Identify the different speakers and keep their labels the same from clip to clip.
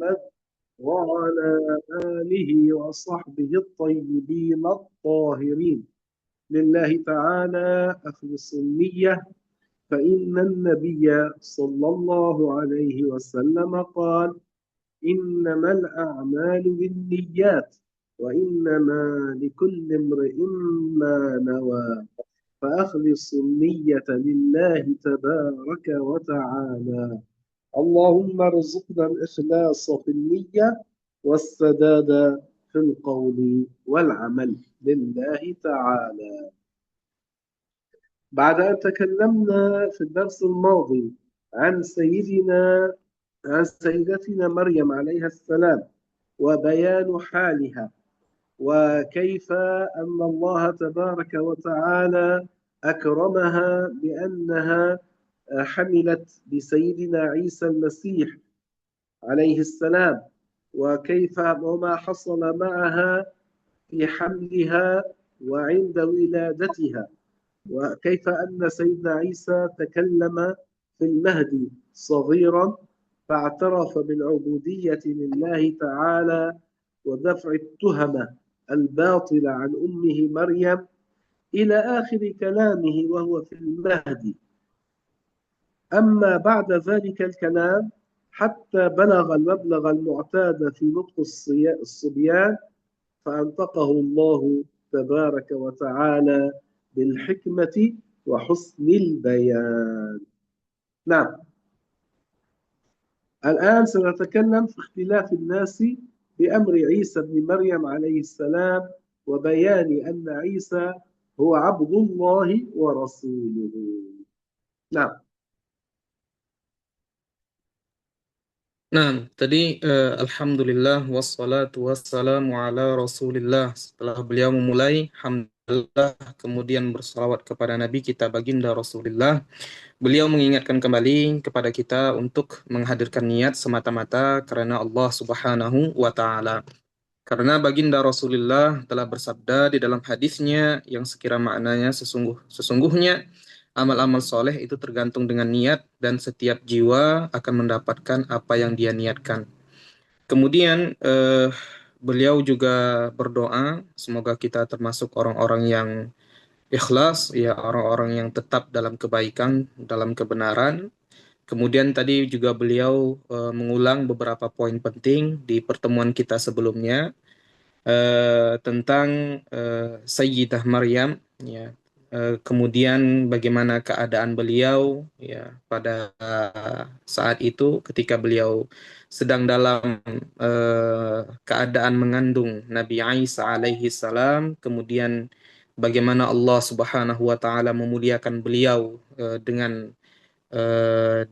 Speaker 1: محمد وعلى آله وصحبه الطيبين الطاهرين. لله تعالى أخلص النية، فإن النبي صلى الله عليه وسلم قال: إنما الأعمال بالنيات وإنما لكل امرئ ما نوى، فأخلص النية لله تبارك وتعالى. اللهم ارزقنا الإخلاص في النية والسداد في القول والعمل لله تعالى. بعد أن تكلمنا في الدرس الماضي عن سيدتنا مريم عليها السلام وبيان حالها، وكيف أن الله تبارك وتعالى أكرمها بأنها حملت بسيدنا عيسى المسيح عليه السلام، وكيف وما حصل معها في حملها وعند ولادتها، وكيف أن سيدنا عيسى تكلم في المهد صغيرا فاعترف بالعبودية لله تعالى ودفع التهمة الباطلة عن أمه مريم إلى آخر كلامه وهو في المهد. أما بعد ذلك الكلام حتى بلغ المبلغ المعتاد في نطق الصبيان فأنطقه الله تبارك وتعالى بالحكمة وحسن البيان. نعم، الآن سنتكلم في اختلاف الناس بأمر عيسى بن مريم عليه السلام، وبيان أن عيسى هو عبد الله ورسوله. نعم.
Speaker 2: Nah, tadi Alhamdulillah wassalatu wassalamu ala Rasulillah. Setelah beliau memulai hamdalah, kemudian bersalawat kepada Nabi kita baginda Rasulullah, beliau mengingatkan kembali kepada kita untuk menghadirkan niat semata-mata karena Allah Subhanahu wa taala. Karena baginda Rasulullah telah bersabda di dalam hadisnya yang sekira maknanya sesungguhnya amal-amal soleh itu tergantung dengan niat dan setiap jiwa akan mendapatkan apa yang dia niatkan. Kemudian beliau juga berdoa semoga kita termasuk orang-orang yang ikhlas, ya orang-orang yang tetap dalam kebaikan, dalam kebenaran. Kemudian tadi juga beliau mengulang beberapa poin penting di pertemuan kita sebelumnya tentang Sayyidah Maryam, ya. Kemudian bagaimana keadaan beliau ya pada saat itu ketika beliau sedang dalam keadaan mengandung Nabi Isa alaihi salam, kemudian bagaimana Allah Subhanahu wa taala memuliakan beliau dengan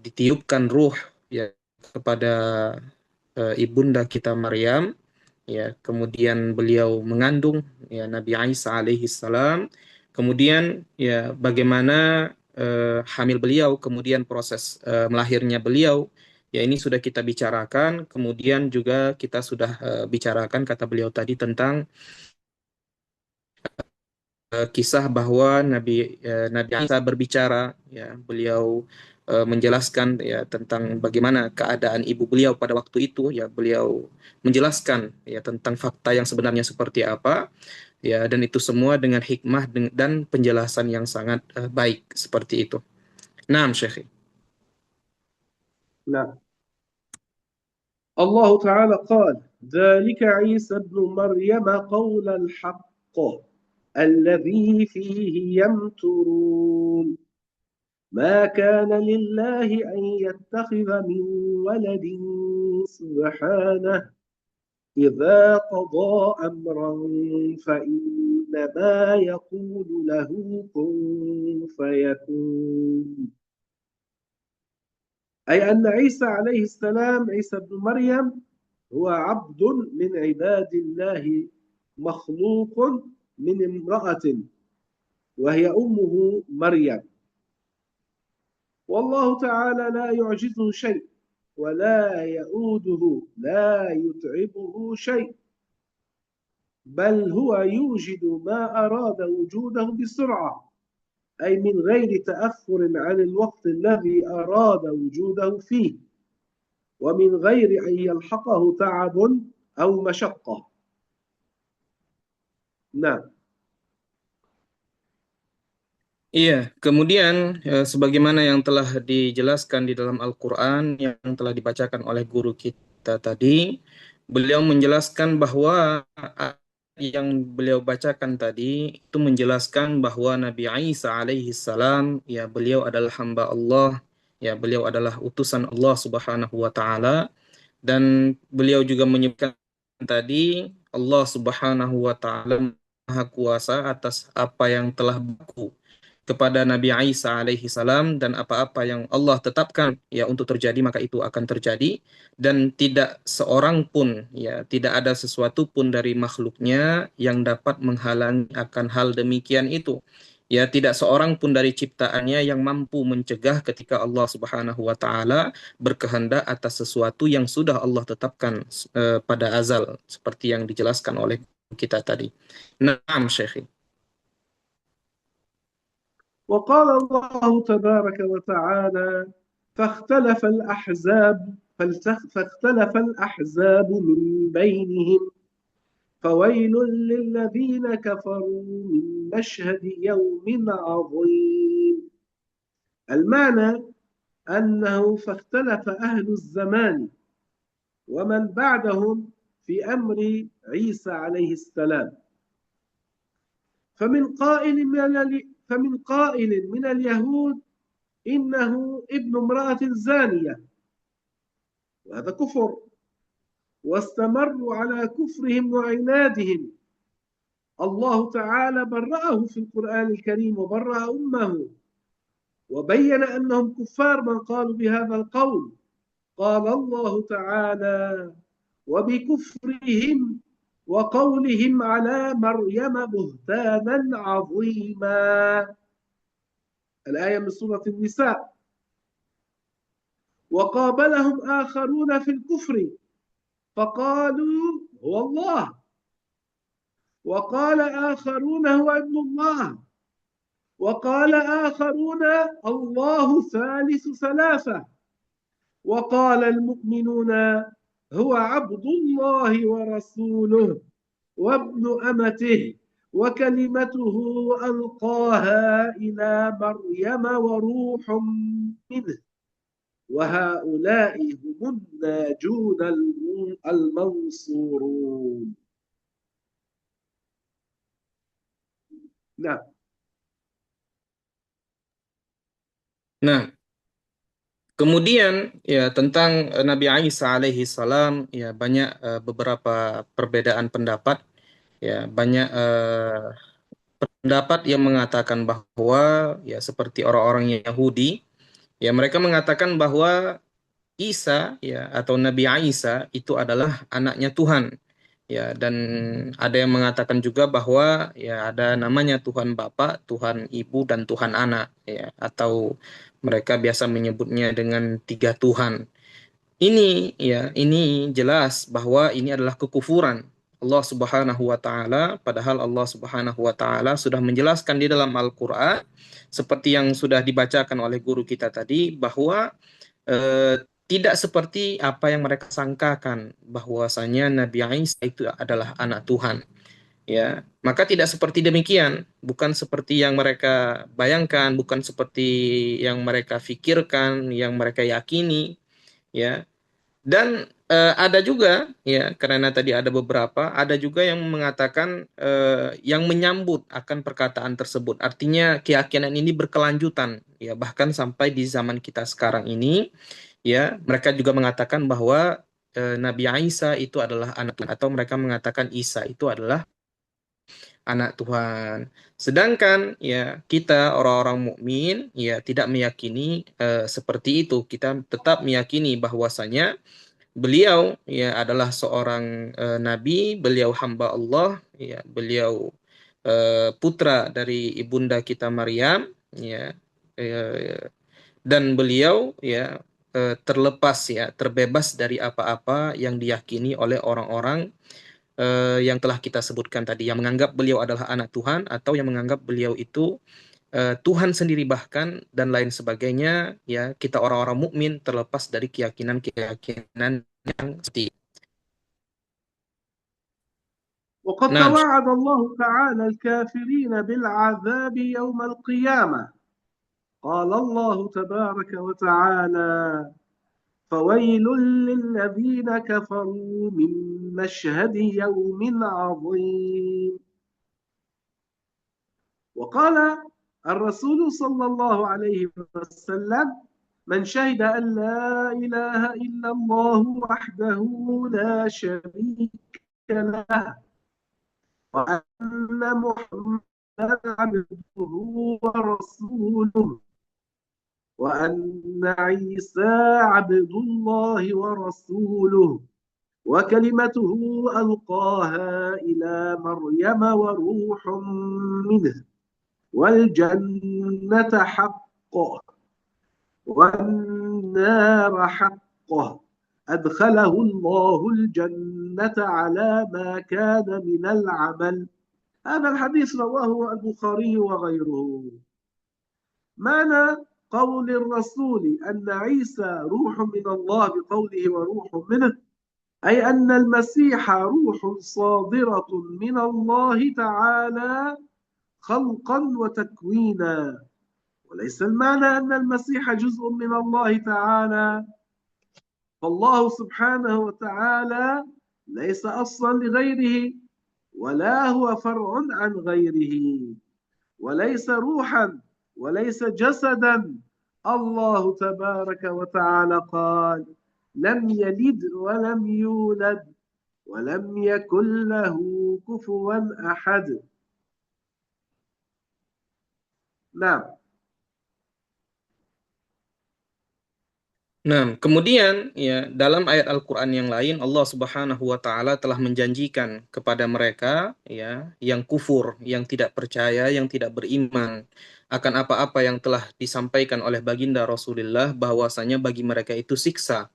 Speaker 2: ditiupkan ruh ya kepada ibunda kita Maryam, ya. Kemudian beliau mengandung ya Nabi Isa alaihi salam, kemudian ya bagaimana hamil beliau, kemudian proses melahirnya beliau, ya ini sudah kita bicarakan. Kemudian juga kita sudah bicarakan kata beliau tadi tentang kisah bahwa Nabi Isa berbicara, ya beliau menjelaskan ya tentang bagaimana keadaan ibu beliau pada waktu itu, ya beliau menjelaskan ya tentang fakta yang sebenarnya seperti apa, ya, dan itu semua dengan hikmah dan penjelasan yang sangat baik seperti itu. Naam, Syekh.
Speaker 1: نعم. الله تعالى قال: ذلك عيسى ابن مريم قول الحق الذي فيه يمترون ما كان لله أن يتخذ من ولد سبحانه إذا قضى أمرا فإنما يقول له كن فيكون. أي أن عيسى عليه السلام، عيسى بن مريم، هو عبد من عباد الله مخلوق من امرأة وهي أمه مريم، والله تعالى لا يعجزه شيء ولا يؤوده لا يتعبه شيء، بل هو يوجد ما أراد وجوده بسرعة، أي من غير تأخر عن الوقت الذي أراد وجوده فيه. ومن غير أن يلحقه تعب أو مشقة. نعم.
Speaker 2: Iya, kemudian sebagaimana yang telah dijelaskan di dalam Al-Quran yang telah dibacakan oleh guru kita tadi, beliau menjelaskan bahwa yang beliau bacakan tadi itu menjelaskan bahwa Nabi Isa alaihi salam, ya beliau adalah hamba Allah, ya beliau adalah utusan Allah Subhanahu wa taala, dan beliau juga menyebutkan tadi Allah Subhanahu wa taala Maha Kuasa atas apa yang telah berlaku kepada Nabi Isa alaihi salam, dan apa-apa yang Allah tetapkan ya untuk terjadi maka itu akan terjadi, dan tidak seorang pun ya tidak ada sesuatu pun dari makhluknya yang dapat menghalangi akan hal demikian itu. Ya, tidak seorang pun dari ciptaannya yang mampu mencegah ketika Allah Subhanahu wa taala berkehendak atas sesuatu yang sudah Allah tetapkan pada azal, seperti yang dijelaskan oleh kita tadi. Naam, Syekh.
Speaker 1: وقال الله تبارك وتعالى: فاختلف الأحزاب فاختلف الأحزاب من بينهم فويل للذين كفروا من مشهد يوم عظيم. المعنى أنه فاختلف أهل الزمان ومن بعدهم في أمر عيسى عليه السلام، فمن قائل من اليهود إنه ابن امرأة زانية، وهذا كفر، واستمروا على كفرهم وعنادهم. الله تعالى برأه في القرآن الكريم وبرأ أمه وبين أنهم كفار من قالوا بهذا القول. قال الله تعالى: وبكفرهم وقولهم على مريم بهتانا عظيما. الآية من سورة النساء. وقابلهم آخرون في الكفر فقالوا هو الله، وقال آخرون هو ابن الله، وقال آخرون الله ثالث ثلاثة، وقال المؤمنون هو عبد الله ورسوله وابن أمته وكلمته ألقاها إلى مريم وروح منه وهؤلاء هم الناجون المنصورون. نعم.
Speaker 2: Nah, kemudian ya tentang Nabi Isa alaihi salam, ya banyak beberapa perbedaan pendapat, ya banyak pendapat yang mengatakan bahwa ya seperti orang-orang Yahudi, ya mereka mengatakan bahwa Isa ya atau Nabi Isa itu adalah anaknya Tuhan. Ya, dan ada yang mengatakan juga bahwa ya ada namanya Tuhan Bapa, Tuhan Ibu, dan Tuhan Anak, ya, atau mereka biasa menyebutnya dengan tiga Tuhan. Ini jelas bahwa ini adalah kekufuran Allah Subhanahu wa taala, padahal Allah Subhanahu wa taala sudah menjelaskan di dalam Al-Qur'an seperti yang sudah dibacakan oleh guru kita tadi bahwa tidak seperti apa yang mereka sangkakan bahwasanya Nabi Isa itu adalah anak Tuhan. Ya, maka tidak seperti demikian, bukan seperti yang mereka bayangkan, bukan seperti yang mereka pikirkan, yang mereka yakini, ya. Dan ada juga ya, karena tadi ada juga yang mengatakan yang menyambut akan perkataan tersebut. Artinya keyakinan ini berkelanjutan ya, bahkan sampai di zaman kita sekarang ini ya, mereka juga mengatakan bahwa Nabi Isa itu adalah anak Tuhan, atau mereka mengatakan Isa itu adalah anak Tuhan. Sedangkan ya kita orang-orang mukmin ya tidak meyakini seperti itu. Kita tetap meyakini bahwasanya beliau ya adalah seorang nabi, beliau hamba Allah, ya, beliau putra dari ibunda kita Maryam, ya, dan beliau ya terlepas ya, terbebas dari apa-apa yang diyakini oleh orang-orang yang telah kita sebutkan tadi, yang menganggap beliau adalah anak Tuhan atau yang menganggap beliau itu Tuhan sendiri bahkan dan lain sebagainya, ya kita orang-orang mukmin terlepas dari keyakinan-keyakinan yang seperti.
Speaker 1: وقد
Speaker 2: Nah,
Speaker 1: توعد الله تعالى الكافرين بالعذاب يوم القيامة. قال الله تبارك وتعالى: فويل للذين كفروا من مشهد يوم عظيم. وقال الرسول صلى الله عليه وسلم: من شهد أن لا إله إلا الله وحده لا شريك له وأن محمدا عبده ورسوله وأن عيسى عبد الله ورسوله وكلمته ألقاها إلى مريم وروح منه والجنة حقه والنار حقه أدخله الله الجنة على ما كان من العمل. هذا الحديث رواه البخاري وغيره. معنى قول الرسول أن عيسى روح من الله بقوله وروح منه، أي أن المسيح روح صادرة من الله تعالى خلقا وتكوينا، وليس المعنى أن المسيح جزء من الله تعالى، فالله سبحانه وتعالى ليس أصلا لغيره ولا هو فرع عن غيره، وليس روحا وليس جسدا. الله تبارك وتعالى قال: لم يلد ولم يولد ولم يكن له كفوا أحد. نعم.
Speaker 2: Nah, kemudian ya dalam ayat Al-Qur'an yang lain Allah Subhanahu wa taala telah menjanjikan kepada mereka ya yang kufur, yang tidak percaya, yang tidak beriman akan apa-apa yang telah disampaikan oleh baginda Rasulullah bahwasanya bagi mereka itu siksa.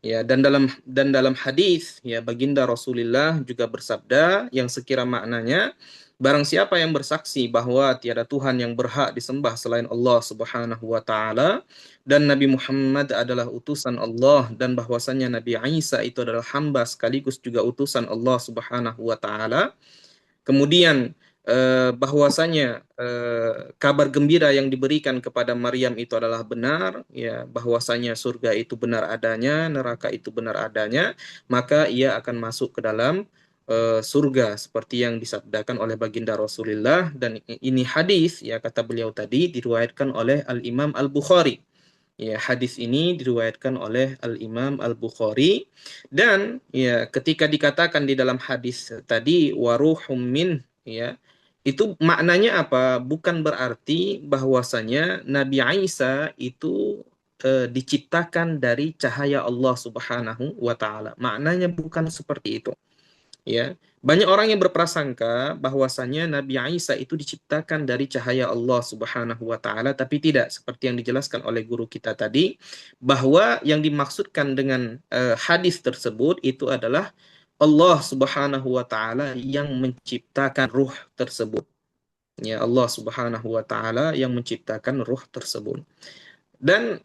Speaker 2: Ya, dan dalam hadis ya baginda Rasulullah juga bersabda yang sekira maknanya barang siapa yang bersaksi bahwa tiada Tuhan yang berhak disembah selain Allah Subhanahu wa taala dan Nabi Muhammad adalah utusan Allah dan bahwasannya Nabi Isa itu adalah hamba sekaligus juga utusan Allah Subhanahu wa taala. Kemudian bahwasanya kabar gembira yang diberikan kepada Maryam itu adalah benar, ya bahwasanya surga itu benar adanya, neraka itu benar adanya, maka ia akan masuk ke dalam surga seperti yang disabdakan oleh baginda Rasulullah dan ini hadis ya kata beliau tadi diriwayatkan oleh Al-Imam Al-Bukhari. Ya, hadis ini diriwayatkan oleh Al-Imam Al-Bukhari dan ya ketika dikatakan di dalam hadis tadi waruhum min ya itu maknanya apa? Bukan berarti bahwasanya Nabi Isa itu diciptakan dari cahaya Allah Subhanahu wa taala. Maknanya bukan seperti itu. Ya, banyak orang yang berprasangka bahwasanya Nabi Isa itu diciptakan dari cahaya Allah Subhanahu wa taala, tapi tidak seperti yang dijelaskan oleh guru kita tadi bahwa yang dimaksudkan dengan hadis tersebut itu adalah Allah Subhanahu wa taala yang menciptakan ruh tersebut. Ya, Allah Subhanahu wa taala yang menciptakan ruh tersebut. Dan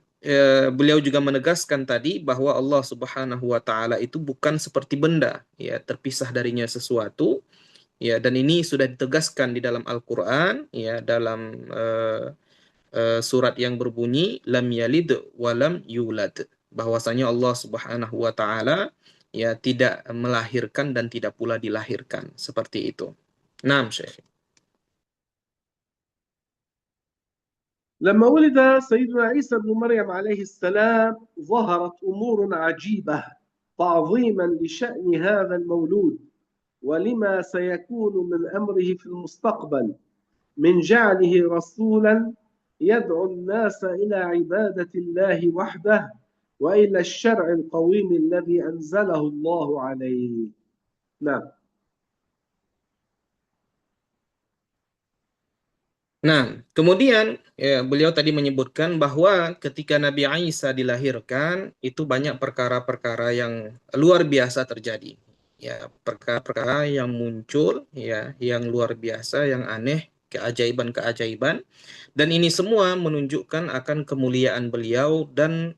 Speaker 2: beliau juga menegaskan tadi bahwa Allah Subhanahu wa taala itu bukan seperti benda, ya, terpisah darinya sesuatu, ya, dan ini sudah ditegaskan di dalam Al-Qur'an, ya, dalam surat yang berbunyi lam yalid wa lam yulad, bahwasanya Allah Subhanahu wa taala ya tidak melahirkan dan tidak pula dilahirkan, seperti itu. Naam, Syekh.
Speaker 1: لما ولد سيدنا عيسى بن مريم عليه السلام ظهرت أمور عجيبة تعظيما لشأن هذا المولود ولما سيكون من أمره في المستقبل من جعله رسولا يدعو الناس إلى عبادة الله وحده وإلى الشرع القويم الذي أنزله الله عليه. نعم.
Speaker 2: Nah, kemudian ya, beliau tadi menyebutkan bahwa ketika Nabi Isa dilahirkan, itu banyak perkara-perkara yang luar biasa terjadi. Ya, perkara-perkara yang muncul, ya, yang luar biasa, yang aneh keajaiban-keajaiban, dan ini semua menunjukkan akan kemuliaan beliau dan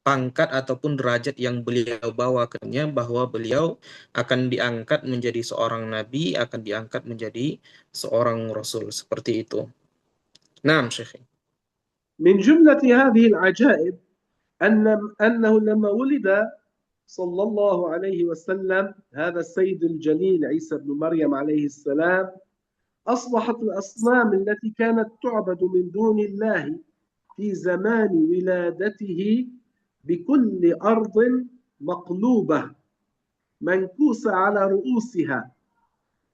Speaker 2: pangkat ataupun derajat yang beliau bawakannya, bahwa beliau akan diangkat menjadi seorang nabi, akan diangkat menjadi seorang rasul, seperti itu. Naam, Syekh.
Speaker 1: من جملة هذه العجائب أنه لما ولد صلى الله عليه وسلم هذا السيد الجليل عيسى بن مريم عليه السلام، أصبحت الأصنام التي كانت تعبد من دون الله في زمان ولادته بكل أرض مقلوبة منكوسة على رؤوسها،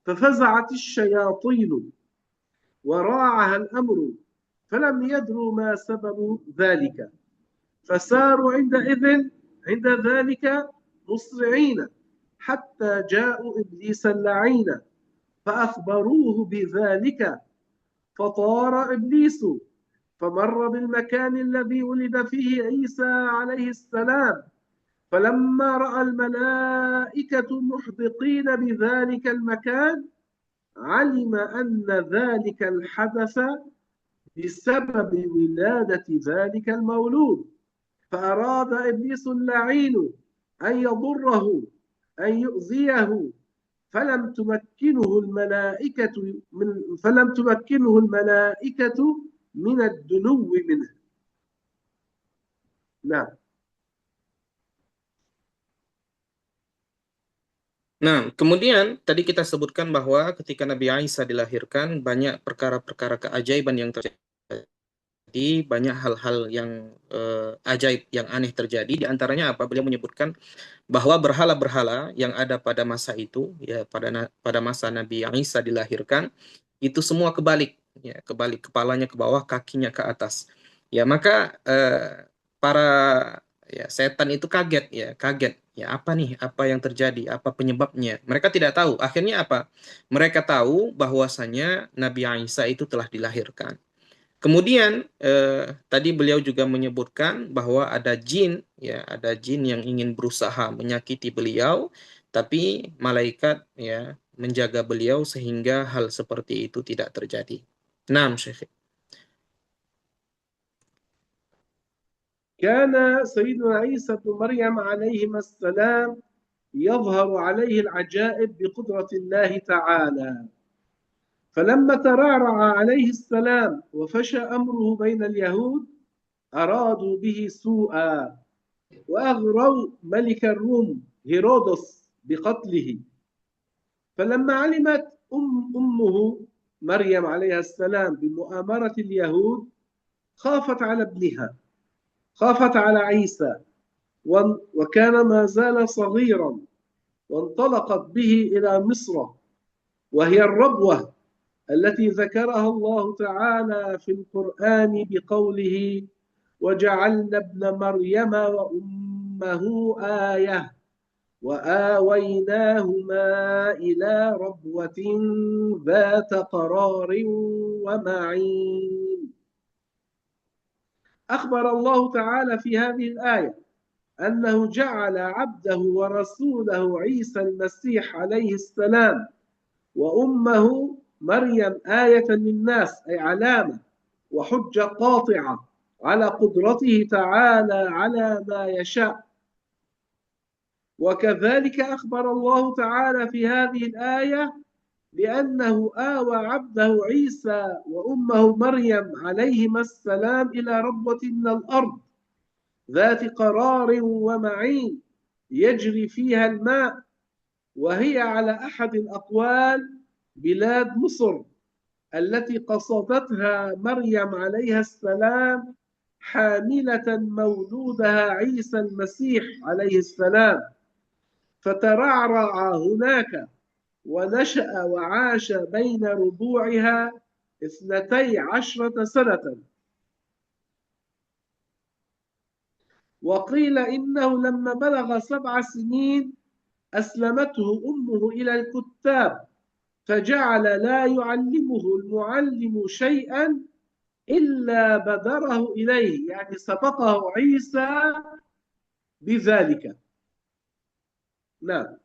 Speaker 1: ففزعت الشياطين وراعها الأمر فلم يدروا ما سبب ذلك، فساروا عند ذلك مسرعين حتى جاءوا إبليس اللعين فأخبروه بذلك، فطار إبليس فمر بالمكان الذي ولد فيه عيسى عليه السلام، فلما رأى الملائكة محدقين بذلك المكان علم أن ذلك الحدث بسبب ولادة ذلك المولود، فأراد إبليس اللعين أن يضره أن يؤذيه فلم تمكنه الملائكة من الدنو منه. نعم.
Speaker 2: Nah, kemudian tadi kita sebutkan bahwa ketika Nabi Isa dilahirkan, banyak perkara-perkara keajaiban yang terjadi, banyak hal-hal yang ajaib, yang aneh terjadi. Di antaranya apa? Beliau menyebutkan bahwa berhala-berhala yang ada pada masa itu, ya pada masa Nabi Isa dilahirkan, itu semua kebalik, ya kebalik, kepalanya ke bawah, kakinya ke atas. Ya maka para setan itu kaget, ya apa nih, apa yang terjadi, apa penyebabnya? Mereka tidak tahu. Akhirnya apa? Mereka tahu bahwasanya Nabi Isa itu telah dilahirkan. Kemudian tadi beliau juga menyebutkan bahwa ada jin, ya ada jin yang ingin berusaha menyakiti beliau, tapi malaikat ya menjaga beliau sehingga hal seperti itu tidak terjadi. Naam, Syekh.
Speaker 1: كان سيدنا عيسى بن مريم عليهما السلام يظهر عليه العجائب بقدرة الله تعالى، فلما ترعرع عليه السلام وفشى أمره بين اليهود أرادوا به سوءا وأغروا ملك الروم هيرودس بقتله، فلما علمت أمه مريم عليها السلام بمؤامرة اليهود خافت على ابنها، خافت على عيسى، وكان ما زال صغيرا، وانطلقت به إلى مصر وهي الربوة التي ذكرها الله تعالى في القرآن بقوله وجعلنا ابن مريم وأمه آية وآويناهما إلى ربوة ذات قرار ومعين. أخبر الله تعالى في هذه الآية أنه جعل عبده ورسوله عيسى المسيح عليه السلام وأمه مريم آية للناس، أي علامة وحجة قاطعة على قدرته تعالى على ما يشاء. وكذلك أخبر الله تعالى في هذه الآية بأنه آوى عبده عيسى وأمه مريم عليهما السلام إلى ربوة من الأرض ذات قرار ومعين يجري فيها الماء، وهي على أحد الأقوال بلاد مصر التي قصدتها مريم عليها السلام حاملة مولودها عيسى المسيح عليه السلام، فترعرع هناك ونشأ وعاش بين ربوعها 12 سنة. وقيل إنه لما بلغ 7 سنين أسلمته أمه إلى الكتاب، فجعل لا يعلمه المعلم شيئا إلا بدره إليه، يعني سبقه عيسى بذلك. نعم.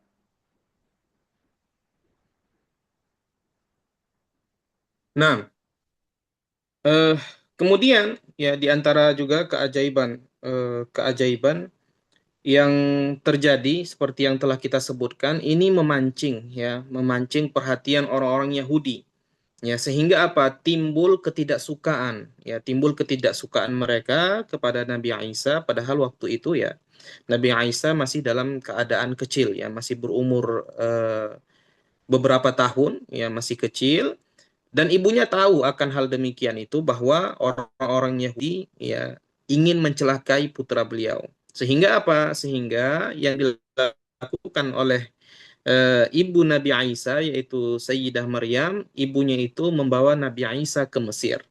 Speaker 2: Nah, eh, kemudian ya di antara juga keajaiban yang terjadi seperti yang telah kita sebutkan ini memancing perhatian orang-orang Yahudi. Ya, sehingga apa? Timbul ketidaksukaan mereka kepada Nabi Isa, padahal waktu itu ya Nabi Isa masih dalam keadaan kecil, ya, masih berumur beberapa tahun, ya, masih kecil, dan ibunya tahu akan hal demikian itu bahwa orang-orang Yahudi ya ingin mencelakai putra beliau. Sehingga apa? Sehingga yang dilakukan oleh ibu Nabi Isa yaitu Sayyidah Maryam, ibunya itu membawa Nabi Isa ke Mesir.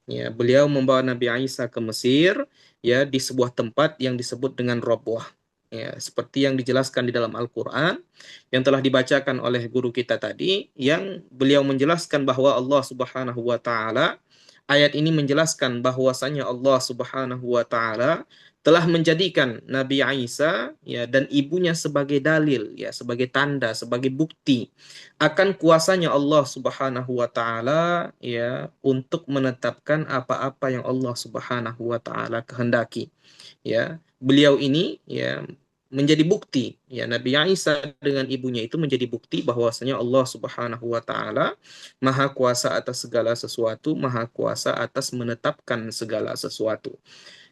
Speaker 2: Ya, beliau membawa Nabi Isa ke Mesir ya di sebuah tempat yang disebut dengan Robwah. Ya, seperti yang dijelaskan di dalam Al-Qur'an yang telah dibacakan oleh guru kita tadi, yang beliau menjelaskan bahwa Allah Subhanahu wa taala, ayat ini menjelaskan bahwasanya Allah Subhanahu wa taala telah menjadikan Nabi Isa ya dan ibunya sebagai dalil, ya, sebagai tanda, sebagai bukti akan kuasanya Allah Subhanahu wa taala ya untuk menetapkan apa-apa yang Allah Subhanahu wa taala kehendaki. Ya, beliau ini ya menjadi bukti, ya, Nabi Isa dengan ibunya itu menjadi bukti bahwasanya Allah Subhanahu wa taala maha kuasa atas segala sesuatu, maha kuasa atas menetapkan segala sesuatu.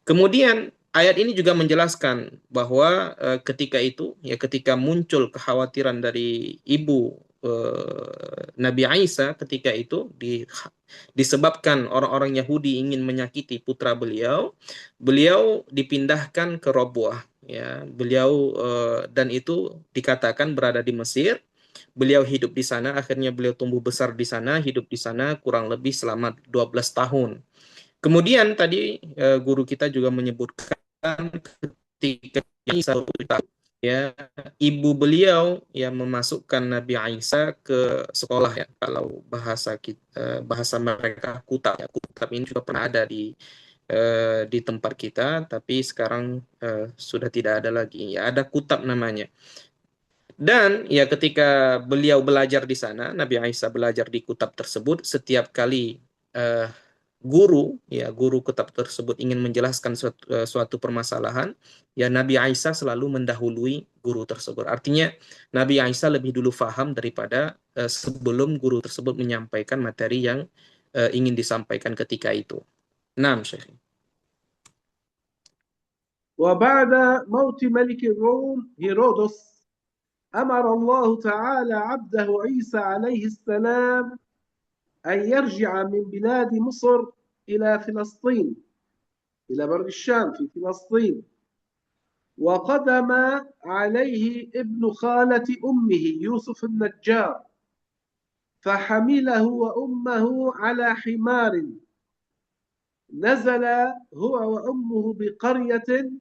Speaker 2: Kemudian ayat ini juga menjelaskan bahwa ketika itu, ya, ketika muncul kekhawatiran dari ibu Nabi Isa ketika itu disebabkan orang-orang Yahudi ingin menyakiti putra beliau, beliau dipindahkan ke Robuah, ya. Beliau dan itu dikatakan berada di Mesir. Beliau hidup di sana, akhirnya beliau tumbuh besar di sana, hidup di sana kurang lebih selama 12 tahun. Kemudian tadi guru kita juga menyebutkan ketika Isa ya ibu beliau yang memasukkan Nabi Isa ke sekolah, ya, kalau bahasa mereka kutab, ya. Kutab ini juga pernah ada di tempat kita, tapi sekarang sudah tidak ada lagi, ya, ada kutab namanya. Dan ya ketika beliau belajar di sana, Nabi Isa belajar di kutab tersebut, setiap kali eh, guru kitab tersebut ingin menjelaskan suatu permasalahan, ya Nabi Isa selalu mendahului guru tersebut. Artinya Nabi Isa lebih dulu faham daripada sebelum guru tersebut menyampaikan materi yang ingin disampaikan ketika itu. Naam, Syekh.
Speaker 1: وبعد موت ملك الروم هيرودس أمر الله تعالى عبده عيسى عليه السلام أن يرجع من بلاد مصر إلى فلسطين، إلى بر الشام في فلسطين. وقدم عليه ابن خالة أمه يوسف النجار، فحمله وأمه على حمار، نزل هو وأمه بقرية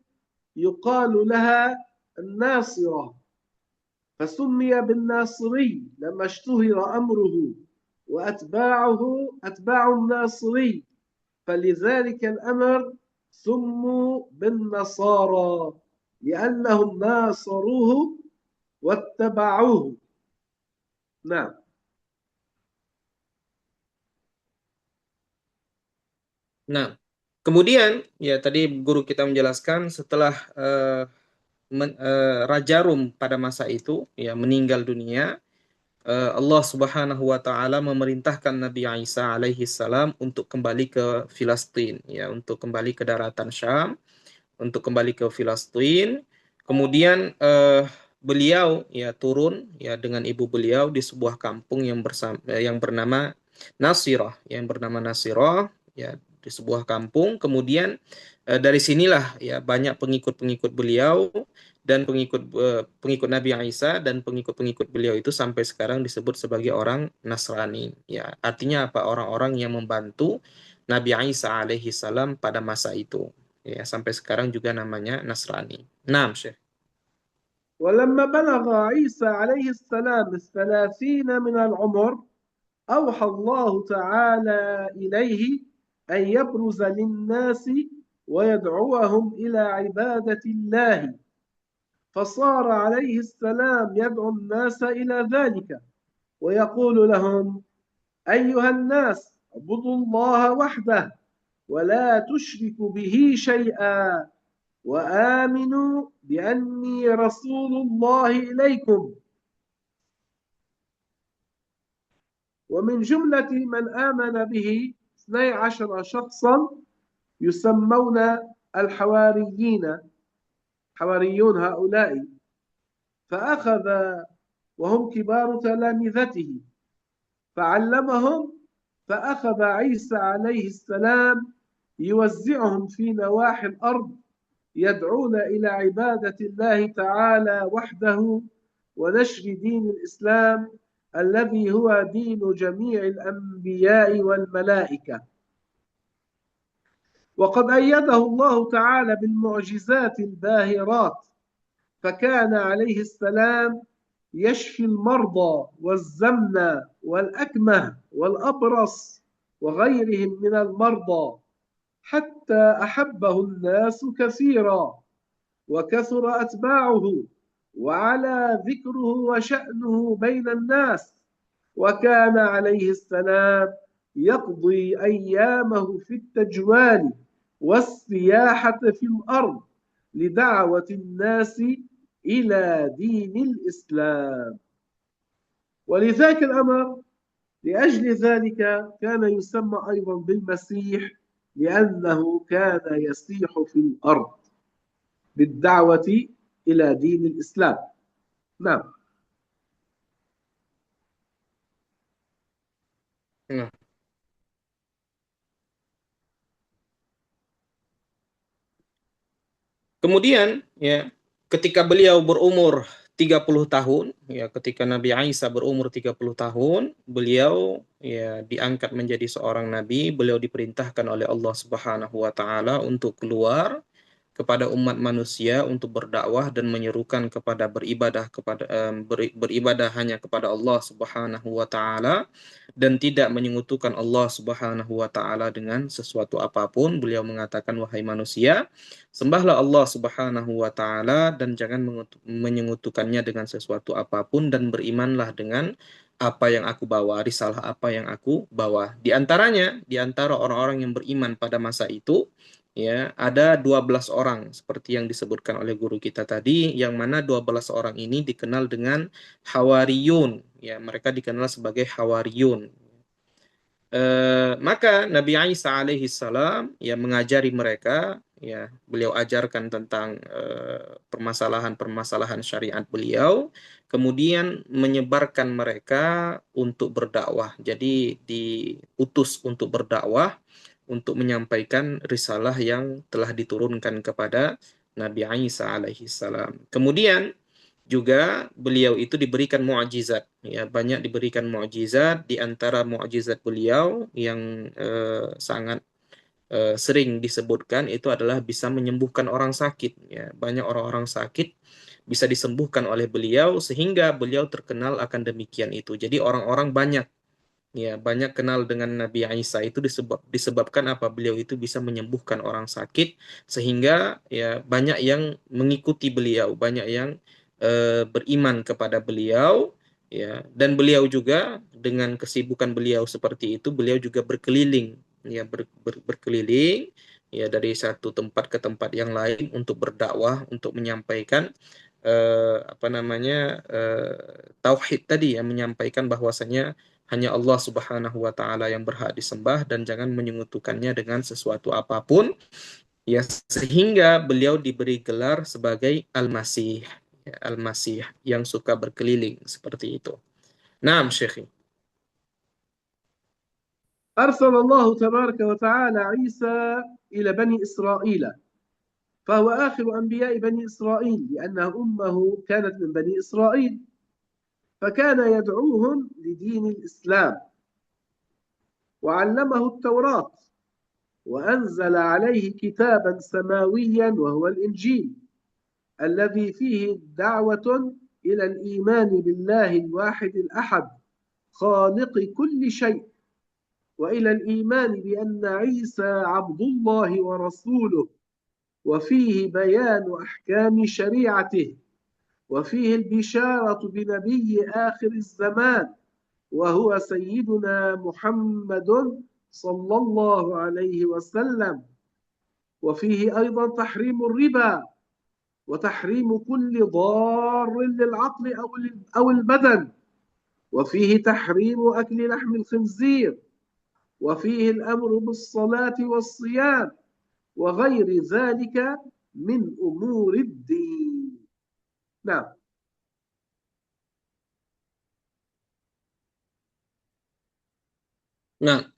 Speaker 1: يقال لها الناصرة، فسمي بالناصري لما اشتهر أمره، وأتباعه أتباع الناصري، فلذلك الأمر سموا بالنصارى لأنهم ناصروه واتبعوه. نعم.
Speaker 2: Nah, kemudian ya tadi guru kita menjelaskan setelah Raja Rum pada masa itu ya meninggal dunia, Allah Subhanahu wa taala memerintahkan Nabi Isa alaihi salam untuk kembali ke Filistin, ya, untuk kembali ke daratan Syam, untuk kembali ke Filistin. Kemudian beliau ya turun ya dengan ibu beliau di sebuah kampung yang bernama Nasirah, ya, di sebuah kampung. Kemudian dari sinilah ya banyak pengikut-pengikut beliau dan pengikut Nabi Isa dan pengikut-pengikut beliau itu sampai sekarang disebut sebagai orang Nasrani, ya. Artinya apa? Orang-orang yang membantu Nabi Isa alaihi salam pada masa itu. Ya, sampai sekarang juga namanya Nasrani. Naam, Syekh.
Speaker 1: ولما بلغ عيسى عليه السلام 30 من العمر أوحى الله تعالى إليه أن يبرز للناس ويدعوهم إلى عبادة الله، فصار عليه السلام يدعو الناس إلى ذلك ويقول لهم: أيها الناس اعبدوا الله وحده ولا تشركوا به شيئا وآمنوا بأني رسول الله إليكم. ومن جملة من آمن به 12 شخصا يسمون الحواريين، حواريون هؤلاء، فأخذ وهم كبار تلامذته فعلمهم، فأخذ عيسى عليه السلام يوزعهم في نواحي الأرض يدعون إلى عبادة الله تعالى وحده ونشر دين الإسلام الذي هو دين جميع الأنبياء والملائكة. وقد أيده الله تعالى بالمعجزات الباهرات، فكان عليه السلام يشفي المرضى والزمن والأكمه والأبرص وغيرهم من المرضى، حتى أحبه الناس كثيرا وكثر أتباعه وعلى ذكره وشأنه بين الناس. وكان عليه السلام يقضي أيامه في التجوال والسياحة في الأرض لدعوة الناس إلى دين الإسلام. ولذاك الأمر لأجل ذلك كان يسمى أيضا بالمسيح، لأنه كان يسيح في الأرض بالدعوة إلى دين الإسلام. نعم.
Speaker 2: Nah, kemudian ya ketika beliau berumur 30 tahun, ya ketika Nabi Isa berumur 30 tahun, beliau ya diangkat menjadi seorang nabi, beliau diperintahkan oleh Allah Subhanahu wa taala untuk keluar kepada umat manusia untuk berdakwah dan menyerukan kepada beribadah hanya kepada Allah Subhanahu wa taala dan tidak menyekutukan Allah Subhanahu wa taala dengan sesuatu apapun. Beliau mengatakan, wahai manusia, sembahlah Allah Subhanahu wa taala dan jangan menyekutukannya dengan sesuatu apapun, dan berimanlah dengan apa yang aku bawa, risalah apa yang aku bawa. Di antara orang-orang yang beriman pada masa itu, ya, ada 12 orang seperti yang disebutkan oleh guru kita tadi, yang mana 12 orang ini dikenal dengan Hawariyun, ya, mereka dikenal sebagai Hawariyun. Maka Nabi Isa alaihi salam ya mengajari mereka, ya, beliau ajarkan tentang permasalahan-permasalahan syariat beliau, kemudian menyebarkan mereka untuk berdakwah. Jadi diutus untuk berdakwah, untuk menyampaikan risalah yang telah diturunkan kepada Nabi Isa alaihi salam. Kemudian juga beliau itu diberikan mukjizat, ya, banyak diberikan mukjizat. Di antara mukjizat beliau yang sangat sering disebutkan itu adalah bisa menyembuhkan orang sakit, ya. Banyak orang-orang sakit bisa disembuhkan oleh beliau, sehingga beliau terkenal akan demikian itu. Jadi orang-orang banyak, ya, banyak kenal dengan Nabi Isa itu disebabkan apa? Beliau itu bisa menyembuhkan orang sakit, sehingga ya banyak yang mengikuti beliau, banyak yang beriman kepada beliau, ya. Dan beliau juga dengan kesibukan beliau seperti itu, beliau juga berkeliling, ya, berkeliling, ya, dari satu tempat ke tempat yang lain untuk berdakwah, untuk menyampaikan tauhid tadi, ya, menyampaikan bahwasanya hanya Allah Subhanahu wa taala yang berhak disembah dan jangan menyekutukannya dengan sesuatu apapun, ya, sehingga beliau diberi gelar sebagai Al-Masih, ya, Al-Masih yang suka berkeliling seperti itu. Naam, Syekh.
Speaker 1: أرسل الله تبارك وتعالى عيسى إلى بني إسرائيل، فهو آخر أنبياء بني إسرائيل لأن أمه كانت من بني إسرائيل، فكان يدعوهم لدين الإسلام وعلمه التوراة وأنزل عليه كتابا سماويا وهو الإنجيل الذي فيه دعوة إلى الإيمان بالله الواحد الأحد خالق كل شيء، وإلى الإيمان بأن عيسى عبد الله ورسوله، وفيه بيان أحكام شريعته، وفيه البشارة بنبي آخر الزمان، وهو سيدنا محمد صلى الله عليه وسلم. وفيه أيضا تحريم الربا وتحريم كل ضار للعقل أو البدن، وفيه تحريم أكل لحم الخنزير، وفيه الأمر بالصلاة والصيام وغير ذلك من أمور الدين. نعم.
Speaker 2: Nah,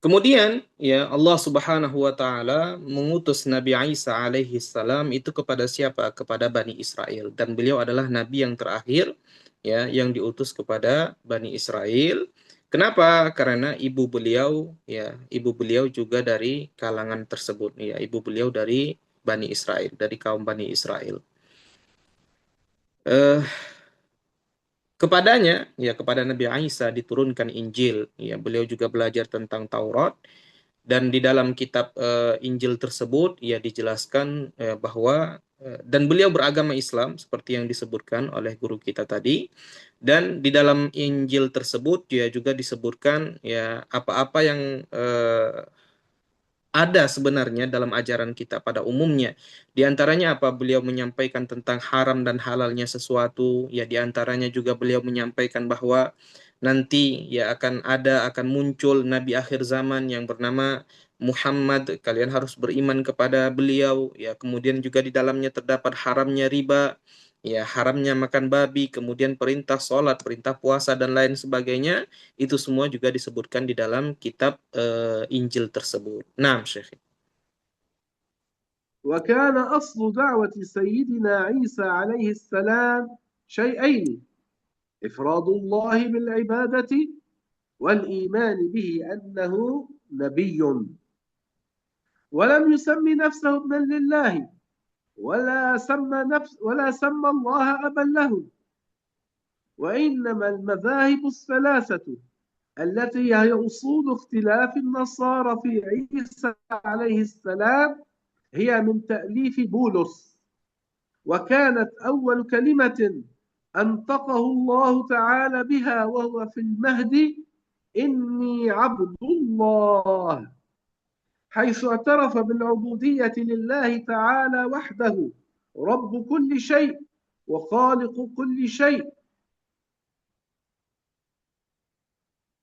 Speaker 2: kemudian ya Allah Subhanahu wa taala mengutus Nabi Isa alaihi salam itu kepada siapa? Kepada Bani Israel, dan beliau adalah nabi yang terakhir ya yang diutus kepada Bani Israel. Kenapa? Karena ibu beliau juga dari kalangan tersebut ya, ibu beliau dari Bani Israel, dari kaum Bani Israel. Eh Kepadanya ya, kepada Nabi Isa diturunkan Injil ya, beliau juga belajar tentang Taurat. Dan di dalam kitab Injil tersebut ya dijelaskan bahwa dan beliau beragama Islam seperti yang disebutkan oleh guru kita tadi. Dan di dalam Injil tersebut ya juga disebutkan ya apa-apa yang ada sebenarnya dalam ajaran kita pada umumnya. Di antaranya apa? Beliau menyampaikan tentang haram dan halalnya sesuatu. Ya, di antaranya juga beliau menyampaikan bahwa nanti ya akan muncul nabi akhir zaman yang bernama Muhammad. Kalian harus beriman kepada beliau. Ya, kemudian juga di dalamnya terdapat haramnya riba, ya haramnya makan babi, kemudian perintah sholat, perintah puasa dan lain sebagainya. Itu semua juga disebutkan di dalam kitab Injil tersebut. Nah, Syekh.
Speaker 1: وكان أصل دعوة سيدنا عيسى عليه السلام شيئين: إفراد الله بالعبادة والإيمان به أنه نبي، ولم يسمي نفسه ابنا لله ولا سمى الله أبا له. وإنما المذاهب الثلاثة التي هي أصول اختلاف النصارى في عيسى عليه السلام هي من تأليف بولس، وكانت أول كلمة أنطقه الله تعالى بها وهو في المهد: إني عبد الله، حيث اعترف بالعبودية لله تعالى وحده رب كل شيء وخالق كل شيء.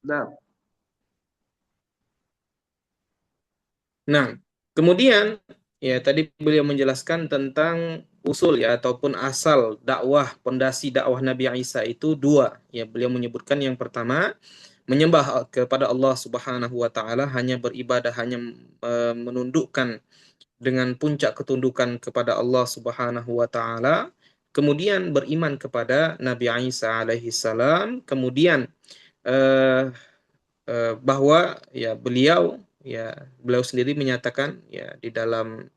Speaker 1: نعم.
Speaker 2: Nah, kemudian ya tadi beliau menjelaskan tentang usul ya ataupun asal dakwah, pondasi dakwah Nabi Isa itu dua. Ya, beliau menyebutkan yang pertama menyembah kepada Allah Subhanahu wa taala, hanya beribadah, hanya menundukkan dengan puncak ketundukan kepada Allah Subhanahu wa taala. Kemudian beriman kepada Nabi Isa alaihi salam, kemudian eh, bahwa ya beliau sendiri menyatakan ya di dalam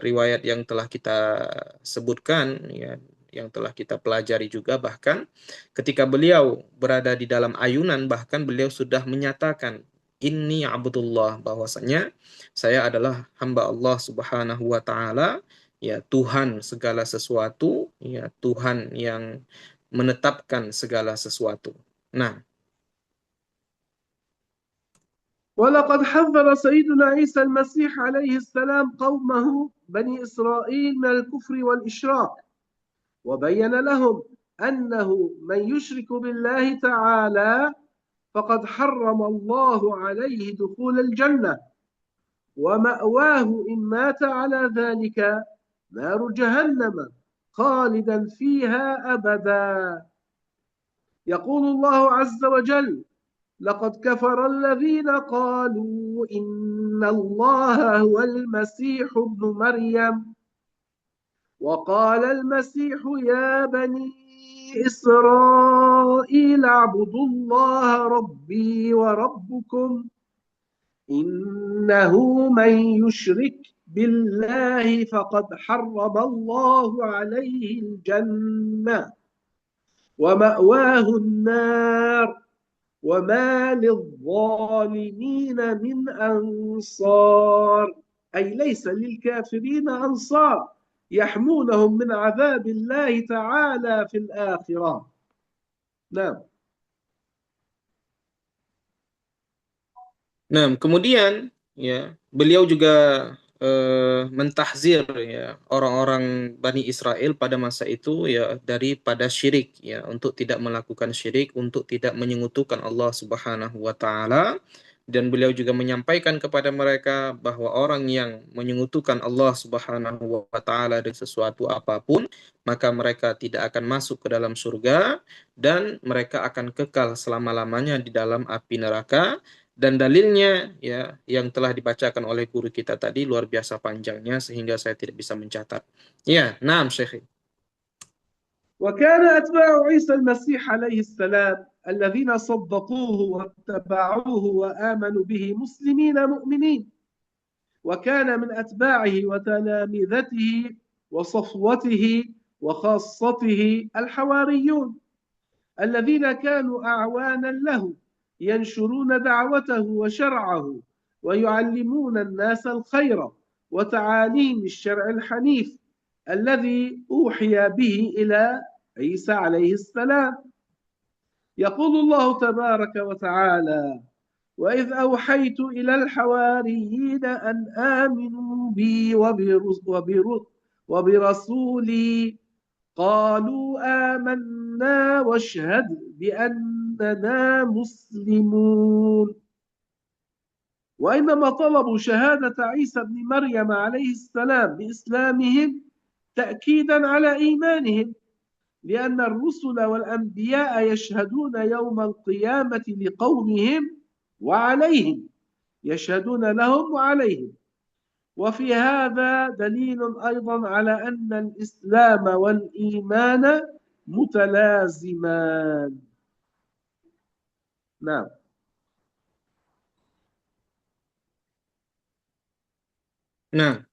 Speaker 2: riwayat yang telah kita sebutkan ya, yang telah kita pelajari juga, bahkan ketika beliau berada di dalam ayunan bahkan beliau sudah menyatakan inni abdullah, bahwasanya saya adalah hamba Allah Subhanahu wa taala, ya Tuhan segala sesuatu, ya Tuhan yang menetapkan segala sesuatu. Nah,
Speaker 1: ولقد حذر سيدنا عيسى المسيح عليه السلام قومه بني إسرائيل من الكفر والإشراك، وبين لهم أنه من يشرك بالله تعالى فقد حرم الله عليه دخول الجنة، ومأواه إن مات على ذلك نار جهنم خالدا فيها أبدا. يقول الله عز وجل: لقد كفر الذين قالوا إن الله هو المسيح ابن مريم، وقال المسيح يا بني إسرائيل اعبدوا الله ربي وربكم إنه من يشرك بالله فقد حرم الله عليه الجنة ومأواه النار وما للظالمين من أنصار. أي ليس للكافرين أنصار يحمونهم من عذاب الله تعالى في الآخرة. نعم.
Speaker 2: Nah, kemudian ya beliau juga mentahzir ya orang-orang Bani Israel pada masa itu ya daripada syirik ya untuk tidak melakukan syirik, untuk tidak menyekutukan Allah Subhanahu wa taala, dan beliau juga menyampaikan kepada mereka bahwa orang yang menyekutukan Allah Subhanahu wa taala dengan sesuatu apapun, maka mereka tidak akan masuk ke dalam surga dan mereka akan kekal selama-lamanya di dalam api neraka. Dan dalilnya ya yang telah dibacakan oleh guru kita tadi luar biasa panjangnya sehingga saya tidak bisa mencatat. Ya, naam Syekh.
Speaker 1: وكان أتباع عيسى المسيح عليه السلام الذين صدقوه واتبعوه وآمنوا به مسلمين مؤمنين، وكان من أتباعه وتلامذته وصفوته وخاصته الحواريون الذين كانوا أعوانا له ينشرون دعوته وشرعه ويعلمون الناس الخير وتعاليم الشرع الحنيف الذي أوحي به إلى عيسى عليه السلام. يقول الله تبارك وتعالى: وإذ أوحيت إلى الحواريين أن آمنوا بي وبرسولي قالوا آمنا واشهد بأننا مسلمون. وإنما طلبوا شهادة عيسى بن مريم عليه السلام بإسلامهم تأكيدا على إيمانهم، لأن الرسل والأنبياء يشهدون يوم القيامة لقومهم وعليهم، يشهدون لهم وعليهم. وفي هذا دليل أيضا على أن الإسلام والإيمان متلازمان. نعم.
Speaker 2: Nah,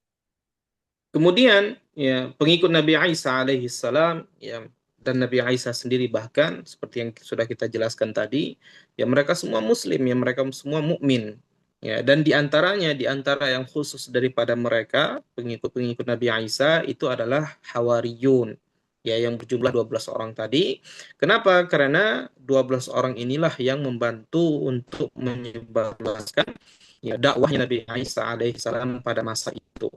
Speaker 2: kemudian ya pengikut Nabi Isa alaihi salam ya dan Nabi Isa sendiri bahkan seperti yang sudah kita jelaskan tadi, ya mereka semua muslim, ya mereka semua mukmin. Ya, dan di antara yang khusus daripada mereka pengikut-pengikut Nabi Isa itu adalah Hawariyun. Ya, yang berjumlah 12 orang tadi. Kenapa? Karena 12 orang inilah yang membantu untuk menyebarluaskan ya dakwahnya Nabi Isa alaihi salam pada masa itu.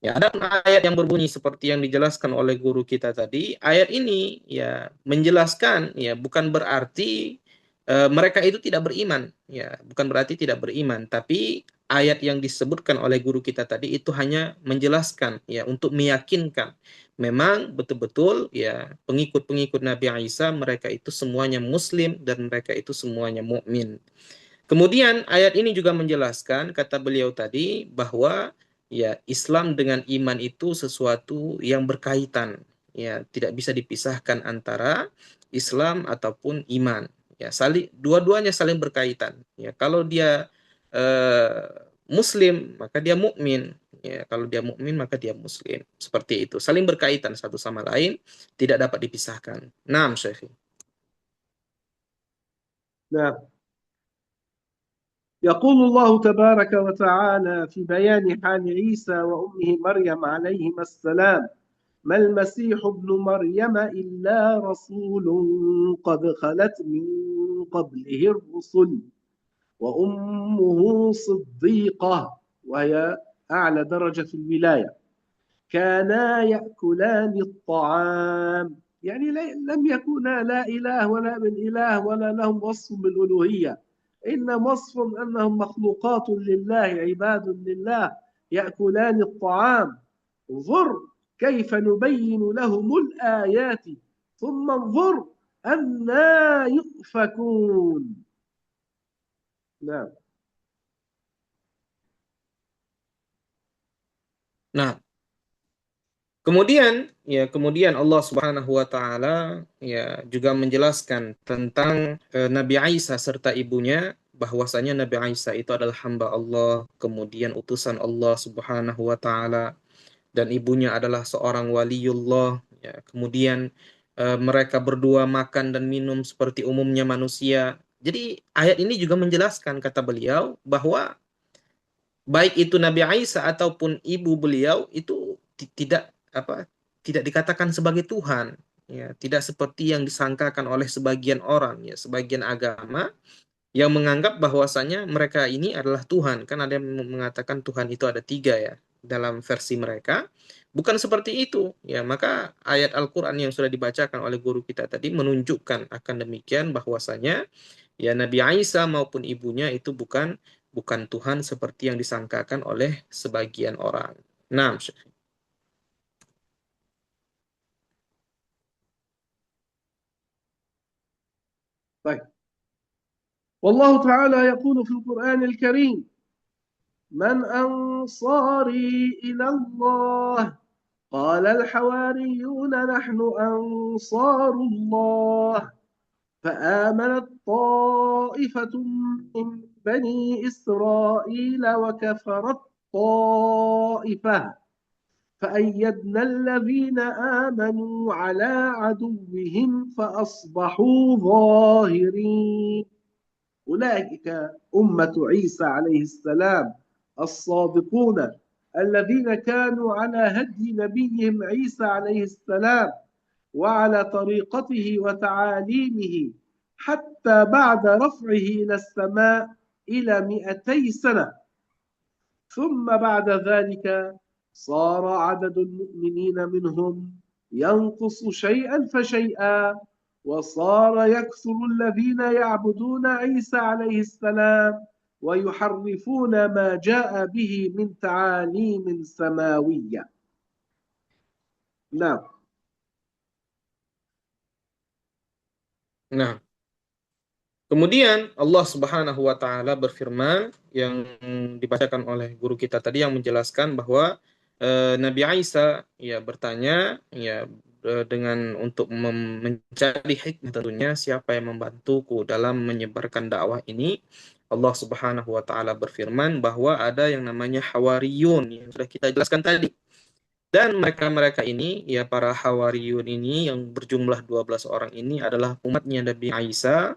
Speaker 2: Ya, ada ayat yang berbunyi seperti yang dijelaskan oleh guru kita tadi. Ayat ini ya menjelaskan ya bukan berarti mereka itu tidak beriman, ya, bukan berarti tidak beriman, tapi ayat yang disebutkan oleh guru kita tadi itu hanya menjelaskan ya untuk meyakinkan memang betul-betul ya pengikut-pengikut Nabi Isa mereka itu semuanya muslim dan mereka itu semuanya mukmin. Kemudian ayat ini juga menjelaskan kata beliau tadi bahwa ya Islam dengan iman itu sesuatu yang berkaitan, ya tidak bisa dipisahkan antara Islam ataupun iman. Ya, dua-duanya saling berkaitan. Ya, kalau dia muslim maka dia mukmin. Ya, kalau dia mukmin maka dia muslim. Seperti itu, saling berkaitan satu sama lain, tidak dapat dipisahkan. Naam, Syekh.
Speaker 1: نعم. يقول الله تبارك وتعالى في بيان حال عيسى وأمه مريم عليهما السلام: ما المسيح ابن مريم إلا رسول قد خلت من قبله الرسل وأمه صديقة، وهي أعلى درجة في الولاية، كانا يأكلان الطعام. يعني لم يكونا لا إله ولا من إله ولا لهم وصف بالألوهية، إن وصف أنهم مخلوقات لله عباد لله يأكلان الطعام. انظر كيف نبين لهم الآيات ثم انظر أنا يؤفكون. نعم.
Speaker 2: Nah, kemudian Allah Subhanahu wa taala ya juga menjelaskan tentang Nabi Isa serta ibunya bahwasanya Nabi Isa itu adalah hamba Allah, kemudian utusan Allah Subhanahu wa taala, dan ibunya adalah seorang waliullah ya. Kemudian mereka berdua makan dan minum seperti umumnya manusia. Jadi ayat ini juga menjelaskan kata beliau bahwa baik itu Nabi Isa ataupun ibu beliau itu tidak apa tidak dikatakan sebagai Tuhan, ya tidak seperti yang disangkakan oleh sebagian orang, ya sebagian agama yang menganggap bahwasanya mereka ini adalah Tuhan. Kan ada yang mengatakan Tuhan itu ada tiga ya dalam versi mereka. Bukan seperti itu ya. Maka ayat Al-Quran yang sudah dibacakan oleh guru kita tadi menunjukkan akan demikian bahwasanya ya Nabi Isa maupun ibunya itu bukan Tuhan seperti yang disangkakan oleh sebagian orang. Nah,
Speaker 1: طيب. والله تعالى يقول في القرآن الكريم: من أنصاري إلى الله؟ قال الحواريون نحن أنصار الله. فآمنت طائفة من بني إسرائيل وكفرت طائفة فأيدنا الذين آمنوا على عدوهم فأصبحوا ظاهرين. أولئك أمة عيسى عليه السلام الصادقون الذين كانوا على هدي نبيهم عيسى عليه السلام وعلى طريقته وتعاليمه حتى بعد رفعه إلى السماء إلى 200 سنة. ثم بعد ذلك صار عدد المؤمنين منهم ينقص شيئا فشيئا، وصار يكثر الذين يعبدون عيسى عليه السلام ويحرفون ما جاء به من تعاليم سماوية. نعم.
Speaker 2: nah, kemudian Allah Subhanahu wa taala berfirman yang dibacakan oleh guru kita tadi yang menjelaskan bahwa Nabi Isa ya bertanya ya dengan untuk mencari hikmah tentunya siapa yang membantuku dalam menyebarkan dakwah ini. Allah Subhanahu wa taala berfirman bahwa ada yang namanya Hawariyun yang sudah kita jelaskan tadi. Dan mereka-mereka ini, ya para Hawariyun ini yang berjumlah 12 orang ini adalah umatnya Nabi Isa.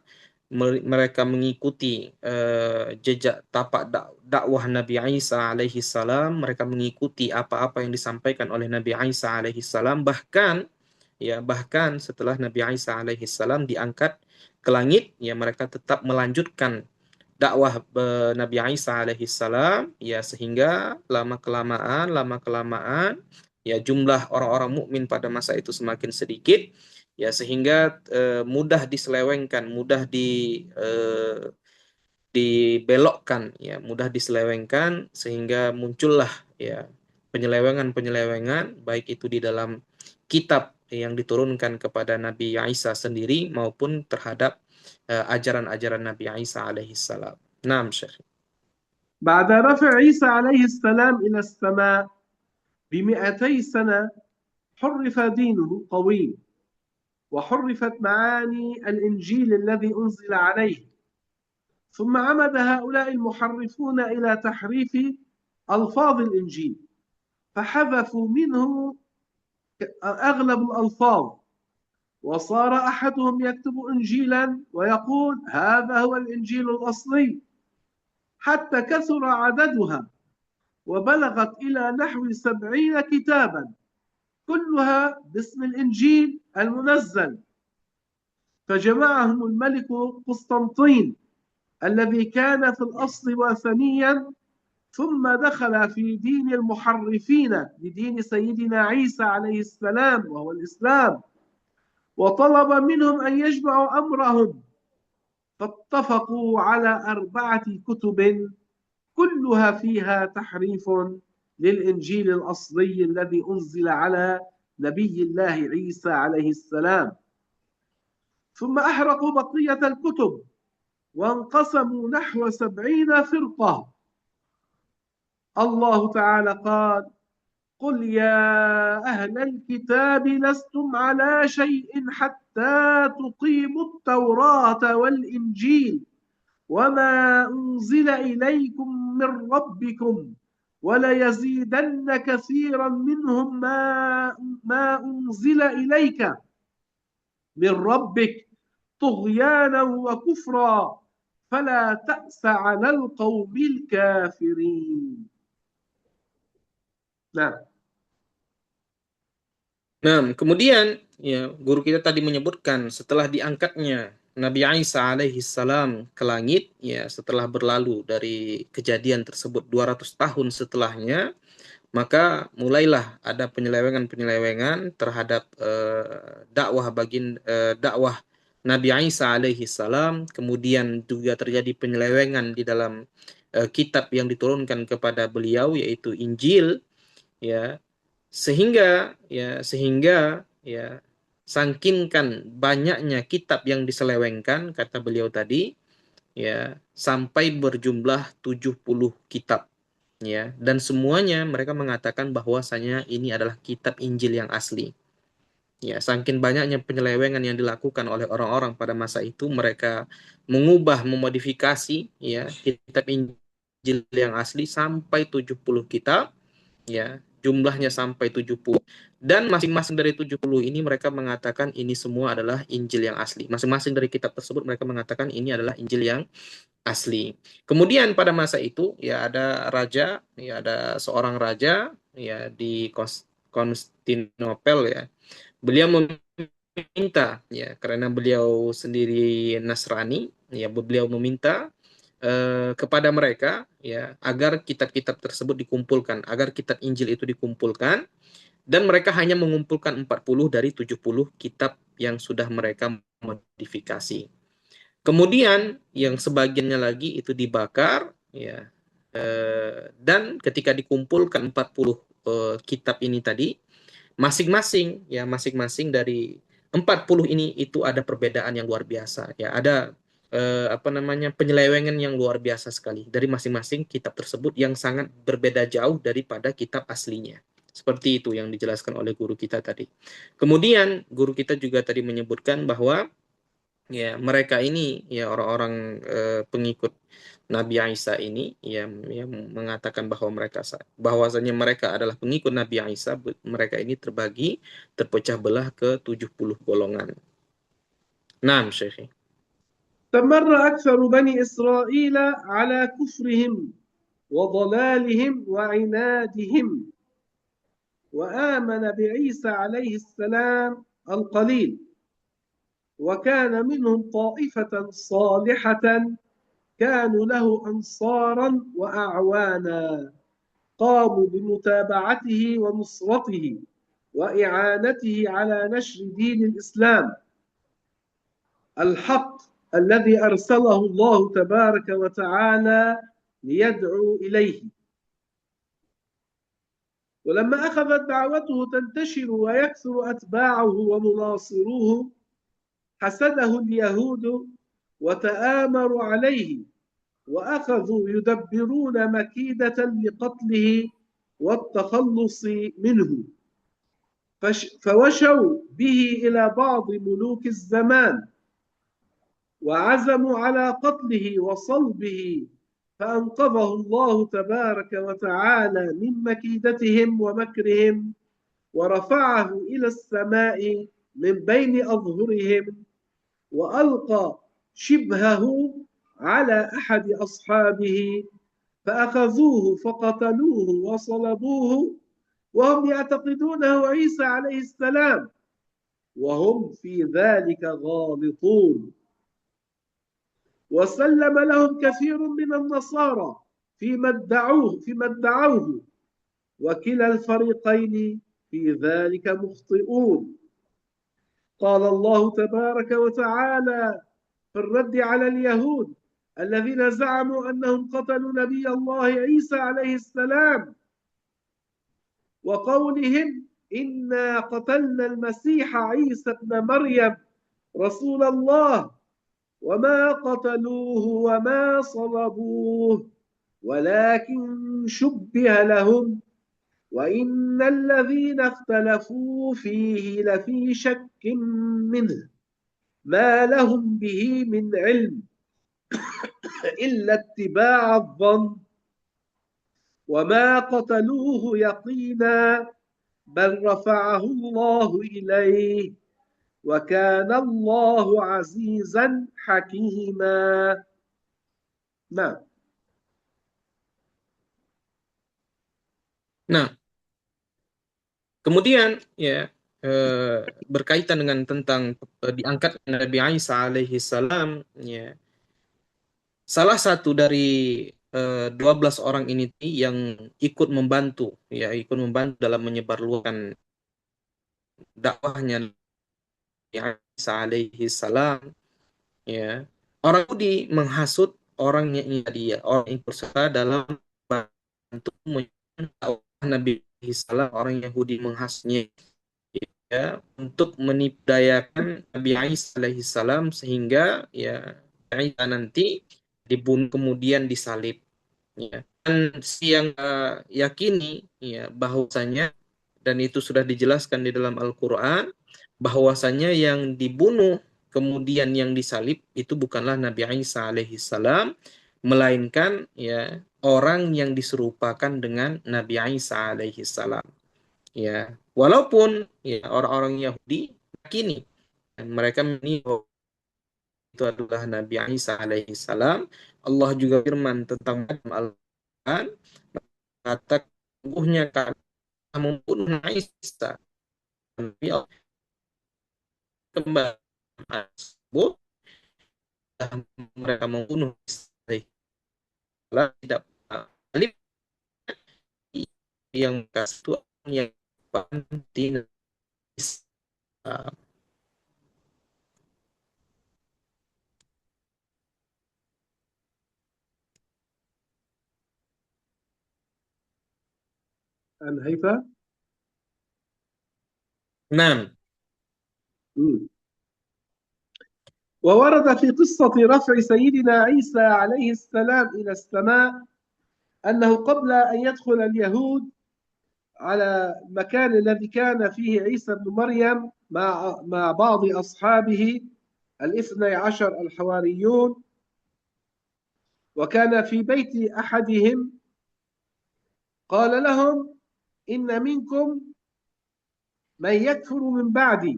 Speaker 2: Mereka mengikuti jejak tapak dakwah Nabi Isa alaihi salam. Mereka mengikuti apa-apa yang disampaikan oleh Nabi Isa alaihi salam. Bahkan setelah Nabi Isa alaihi salam diangkat ke langit, ya mereka tetap melanjutkan dakwah Nabi Isa alaihi salam ya sehingga lama kelamaan ya jumlah orang-orang mukmin pada masa itu semakin sedikit ya sehingga mudah diselewengkan, dibelokkan ya, mudah diselewengkan sehingga muncullah ya penyelewengan-penyelewengan baik itu di dalam kitab yang diturunkan kepada Nabi Isa sendiri maupun terhadap ajaran-ajaran Nabi Isa alaihi salam. Naam, Syekh.
Speaker 1: بعد رفع عيسى عليه السلام إلى السماء ب200 سنة حرف دينه قوي، وحرفت معاني الإنجيل الذي أنزل عليه. ثم عمد هؤلاء المحرفون إلى تحريف ألفاظ الإنجيل، فحذفوا منه أغلب الألفاظ، وصار أحدهم يكتب إنجيلا ويقول هذا هو الإنجيل الأصلي، حتى كثر عددها وبلغت إلى نحو 70 كتابا كلها باسم الإنجيل المنزل. فجمعهم الملك قسطنطين الذي كان في الأصل وثنيا، ثم دخل في دين المحرفين لدين سيدنا عيسى عليه السلام وهو الإسلام، وطلب منهم أن يجمعوا أمرهم، فاتفقوا على 4 كتب كلها فيها تحريف للإنجيل الأصلي الذي أنزل على نبي الله عيسى عليه السلام. ثم أحرقوا بقية الكتب وانقسموا نحو 70 فرقة. الله تعالى قال: قل يا أهل الكتاب لستم على شيء حتى تقيموا التوراة والإنجيل وما أنزل إليكم من ربكم وليزيدن كثيرا منهم ما أنزل إليك من ربك طغيانا وكفرا فلا تأس على القوم الكافرين. نعم.
Speaker 2: Nah, kemudian ya guru kita tadi menyebutkan setelah diangkatnya Nabi Isa alaihi salam ke langit, ya setelah berlalu dari kejadian tersebut 200 tahun setelahnya, maka mulailah ada penyelewengan-penyelewengan terhadap dakwah Nabi Isa alaihi salam. Kemudian juga terjadi penyelewengan di dalam kitab yang diturunkan kepada beliau, yaitu Injil, ya, sehingga sangkinkan banyaknya kitab yang diselewengkan, kata beliau tadi, ya, sampai berjumlah 70 kitab, ya, dan semuanya mereka mengatakan bahwasanya ini adalah kitab Injil yang asli. Ya, saking banyaknya penyelewengan yang dilakukan oleh orang-orang pada masa itu, mereka mengubah, memodifikasi, ya, kitab Injil yang asli sampai 70 kitab, ya, jumlahnya sampai 70, dan masing-masing dari 70 ini mereka mengatakan ini semua adalah Injil yang asli. Masing-masing dari kitab tersebut mereka mengatakan ini adalah Injil yang asli. Kemudian pada masa itu, ya, ada raja, ya, ada seorang raja, ya, di Konstantinopel, ya. Beliau meminta, ya, karena beliau sendiri Nasrani, ya, beliau meminta kepada mereka, ya, agar kitab-kitab tersebut dikumpulkan, agar kitab Injil itu dikumpulkan, dan mereka hanya mengumpulkan 40 dari 70 kitab yang sudah mereka modifikasi. Kemudian yang sebagiannya lagi itu dibakar, ya. Dan ketika dikumpulkan 40 kitab ini tadi, masing-masing dari 40 ini itu ada perbedaan yang luar biasa, ya. Ada penyelewengan yang luar biasa sekali dari masing-masing kitab tersebut yang sangat berbeda jauh daripada kitab aslinya. Seperti itu yang dijelaskan oleh guru kita tadi. Kemudian guru kita juga tadi menyebutkan bahwa, ya, mereka ini, ya, orang-orang pengikut Nabi Isa ini, ya, yang mengatakan bahwa bahwasanya mereka adalah pengikut Nabi Isa, mereka ini terpecah belah ke 70 golongan. Naam, Syekh.
Speaker 1: استمر أكثر بني إسرائيل على كفرهم وضلالهم وعنادهم، وآمن بعيسى عليه السلام القليل، وكان منهم طائفة صالحة كانوا له أنصارا وأعوانا قاموا بمتابعته ونصرته وإعانته على نشر دين الإسلام الحق الذي أرسله الله تبارك وتعالى ليدعو إليه. ولما أخذت دعوته تنتشر ويكثر أتباعه ومناصروه حسده اليهود وتآمروا عليه، وأخذوا يدبرون مكيدة لقتله والتخلص منه، فوشوا به إلى بعض ملوك الزمان وعزموا على قتله وصلبه، فأنقذه الله تبارك وتعالى من مكيدتهم ومكرهم، ورفعه إلى السماء من بين أظهرهم، وألقى شبهه على أحد أصحابه فأخذوه فقتلوه وصلبوه وهم يعتقدونه عيسى عليه السلام، وهم في ذلك غالطون. وسلم لهم كثير من النصارى فيما ادعوه، وكلا الفريقين في ذلك مخطئون. قال الله تبارك وتعالى في الرد على اليهود الذين زعموا أنهم قتلوا نبي الله عيسى عليه السلام، وقولهم إنا قتلنا المسيح عيسى ابن مريم رسول الله وما قتلوه وما صلبوه ولكن شبه لهم وإن الذين اختلفوا فيه لفي شك منه ما لهم به من علم إلا اتباع الظن وما قتلوه يقينا بل رفعه الله إليه وكان الله عزيزا حكيما. نعم.
Speaker 2: Nah, kemudian, ya, berkaitan dengan tentang diangkat Nabi Isa alaihi salam, ya, salah satu dari 12 orang ini yang ikut membantu, ya, ikut membantu dalam menyebarluaskan dakwahnya Nabi Isa alaihi salam, ya, orang Yahudi menghasut orang yang dia, orang yang ikut serta dalam bantu menyebarkan dakwah Nabi Isa, orang Yahudi menghasutnya, ya, untuk menipu Nabi Isa alaihissalam sehingga, ya, Isa nanti dibunuh kemudian disalib, ya. Dan yang yakini, ya, bahwasanya, dan itu sudah dijelaskan di dalam Al-Quran, bahwasanya yang dibunuh kemudian yang disalib itu bukanlah Nabi Isa alaihissalam, melainkan, ya, orang yang diserupakan dengan Nabi Isa alaihissalam. Ya, walaupun, ya, orang-orang Yahudi yakini dan mereka menilai bahwa itu adalah Nabi Isa alaihi salam. Allah juga firman tentang dalam Al-Quran, kata sungguhnya kami membunuh Isa, tapi Allah kembali tersebut dan mereka membunuh Isa alaihi salam tidak balik yang kasih yang penting.
Speaker 1: أنهيت؟
Speaker 2: Nah,
Speaker 1: مم. وورد في قصة رفع سيدنا عيسى عليه السلام إلى السماء أنه قبل أن يدخل اليهود على المكان الذي كان فيه عيسى بن مريم مع بعض أصحابه الاثني عشر الحواريون، وكان في بيت أحدهم، قال لهم إن منكم من يكفر من بعدي،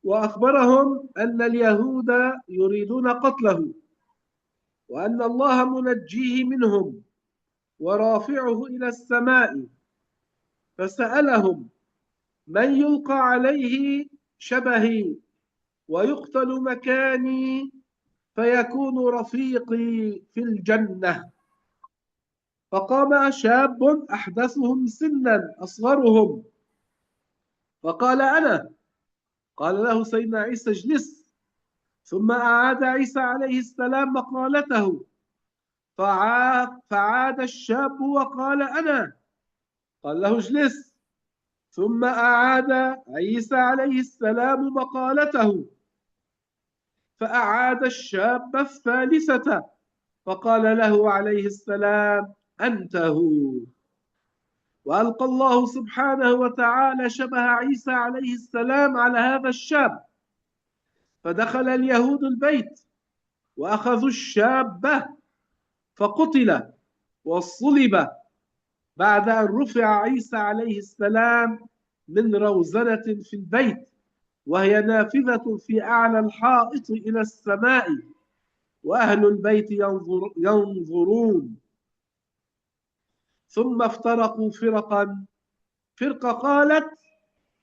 Speaker 1: وأخبرهم أن اليهود يريدون قتله، وأن الله منجيه منهم ورافعه إلى السماء، فسألهم من يلقى عليه شبهي ويقتل مكاني فيكون رفيقي في الجنة. فقام شاب أحدثهم سنا أصغرهم فقال أنا. قال له سيدنا عيسى اجلس. ثم أعاد عيسى عليه السلام مقالته، فعاد الشاب وقال أنا. قال له اجلس. ثم أعاد عيسى عليه السلام مقالته، فأعاد الشاب الثالثة، فقال له عليه السلام أنت هو. وألقى الله سبحانه وتعالى شبه عيسى عليه السلام على هذا الشاب، فدخل اليهود البيت وأخذوا الشاب فقتل وصلب بعد أن رفع عيسى عليه السلام من روزنة في البيت، وهي نافذة في أعلى الحائط إلى السماء، وأهل البيت ينظرون. ثم افترقوا فرقا، فرقة قالت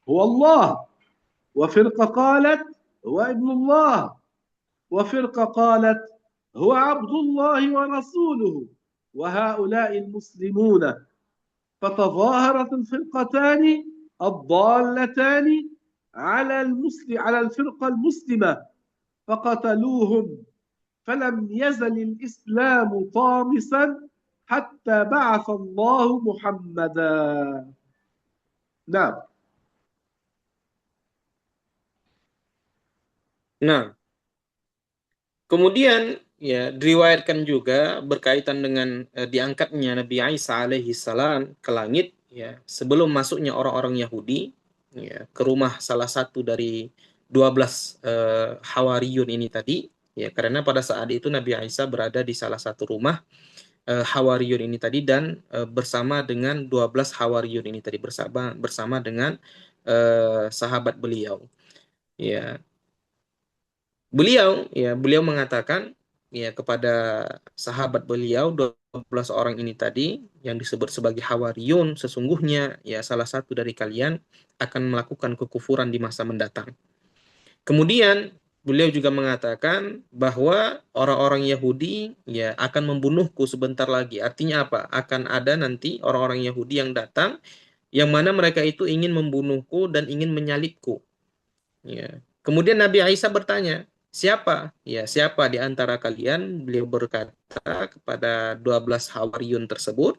Speaker 1: هو الله، وفرقة قالت هو ابن الله، وفرقة قالت هو عبد الله ورسوله، وهؤلاء المسلمون. فتظاهرت الفرقتان الضالتان على الفرقة المسلمة فقتلوهم، فلم يزل الإسلام طامسا حتى بعث الله محمدا. نعم.
Speaker 2: nah, kemudian, ya, diriwayatkan juga berkaitan dengan diangkatnya Nabi Isa alaihi salam ke langit, ya, sebelum masuknya orang-orang Yahudi, ya, ke rumah salah satu dari 12 Hawariyun ini tadi, ya, karena pada saat itu Nabi Isa berada di salah satu rumah Hawariyun ini tadi, dan bersama dengan 12 Hawariyun ini tadi, bersama dengan sahabat beliau, ya. Beliau mengatakan, ya, kepada sahabat beliau 12 orang ini tadi yang disebut sebagai Hawariyun, sesungguhnya ya salah satu dari kalian akan melakukan kekufuran di masa mendatang. Kemudian beliau juga mengatakan bahwa orang-orang Yahudi ya akan membunuhku sebentar lagi. Artinya apa? Akan ada nanti orang-orang Yahudi yang datang yang mana mereka itu ingin membunuhku dan ingin menyalibku. Ya. Kemudian Nabi Isa bertanya, siapa? Ya, siapa di antara kalian? Beliau berkata kepada 12 Hawariyun tersebut,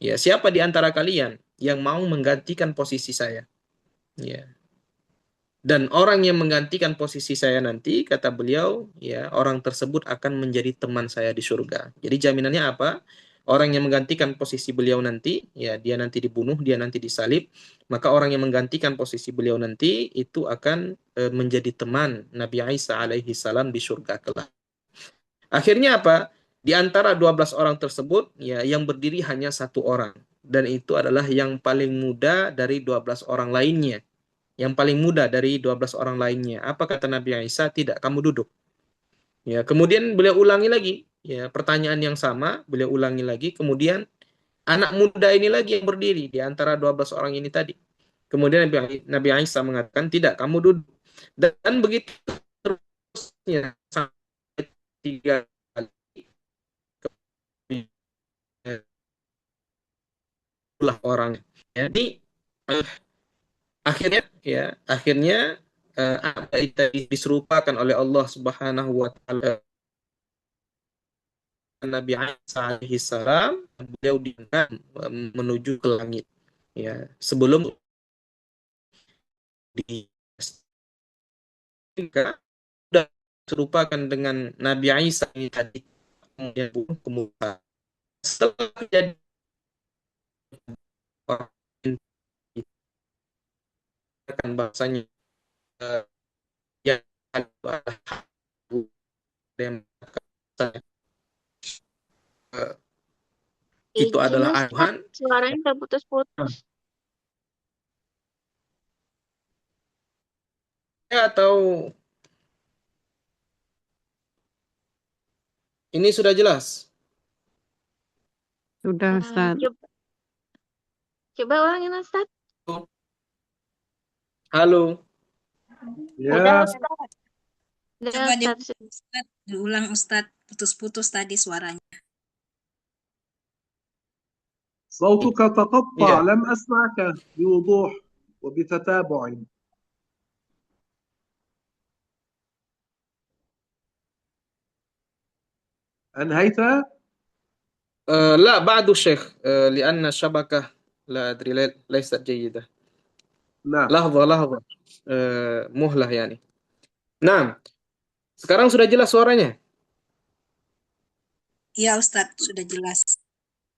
Speaker 2: ya, siapa di antara kalian yang mau menggantikan posisi saya? Ya. Dan orang yang menggantikan posisi saya nanti, kata beliau, ya, orang tersebut akan menjadi teman saya di surga. Jadi jaminannya apa? Orang yang menggantikan posisi beliau nanti, ya, dia nanti dibunuh, dia nanti disalib, maka orang yang menggantikan posisi beliau nanti itu akan menjadi teman Nabi Isa alaihi salam di surga kelak. Akhirnya apa? Di antara 12 orang tersebut, ya, yang berdiri hanya satu orang. Dan itu adalah yang paling muda dari 12 orang lainnya. Yang paling muda dari 12 orang lainnya. Apa kata Nabi Isa? Tidak, kamu duduk. Ya, kemudian beliau ulangi lagi, ya, pertanyaan yang sama, beliau ulangi lagi, kemudian anak muda ini lagi yang berdiri di antara 12 orang ini tadi. Kemudian Nabi Isa mengatakan, tidak, kamu duduk. Dan begitu terusnya sampai 3 kali itulah orang. Jadi akhirnya apa itu diserupakan oleh Allah Subhanahu wa taala Nabi Isa alaihi salam, beliau diangkat menuju ke langit, ya, sebelum di sudah serupakan dengan Nabi Isa ini tadi, kemudian ke Musa. Setelah kejadian orang kan bahasanya yang adalah itu
Speaker 3: Izin
Speaker 2: adalah
Speaker 3: Ustaz,
Speaker 2: Tuhan,
Speaker 3: suaranya terputus-putus.
Speaker 2: atau ini sudah jelas?
Speaker 4: Sudah, Ustaz.
Speaker 3: Coba ulangin Ustaz.
Speaker 2: Halo.
Speaker 1: Ya,
Speaker 5: Coba diulang Ustaz, putus-putus tadi suaranya.
Speaker 1: صوتك تقطع
Speaker 2: Iya.
Speaker 1: لم أسمعك بوضوح وبتتابع. أنهيت؟
Speaker 2: لا بعد الشيخ لأن الشبكة لا أدري ليست جيدة.
Speaker 1: نعم.
Speaker 2: لحظة مهلة يعني. Nah, sekarang sudah jelas suaranya?
Speaker 5: Iya Ustaz, sudah jelas.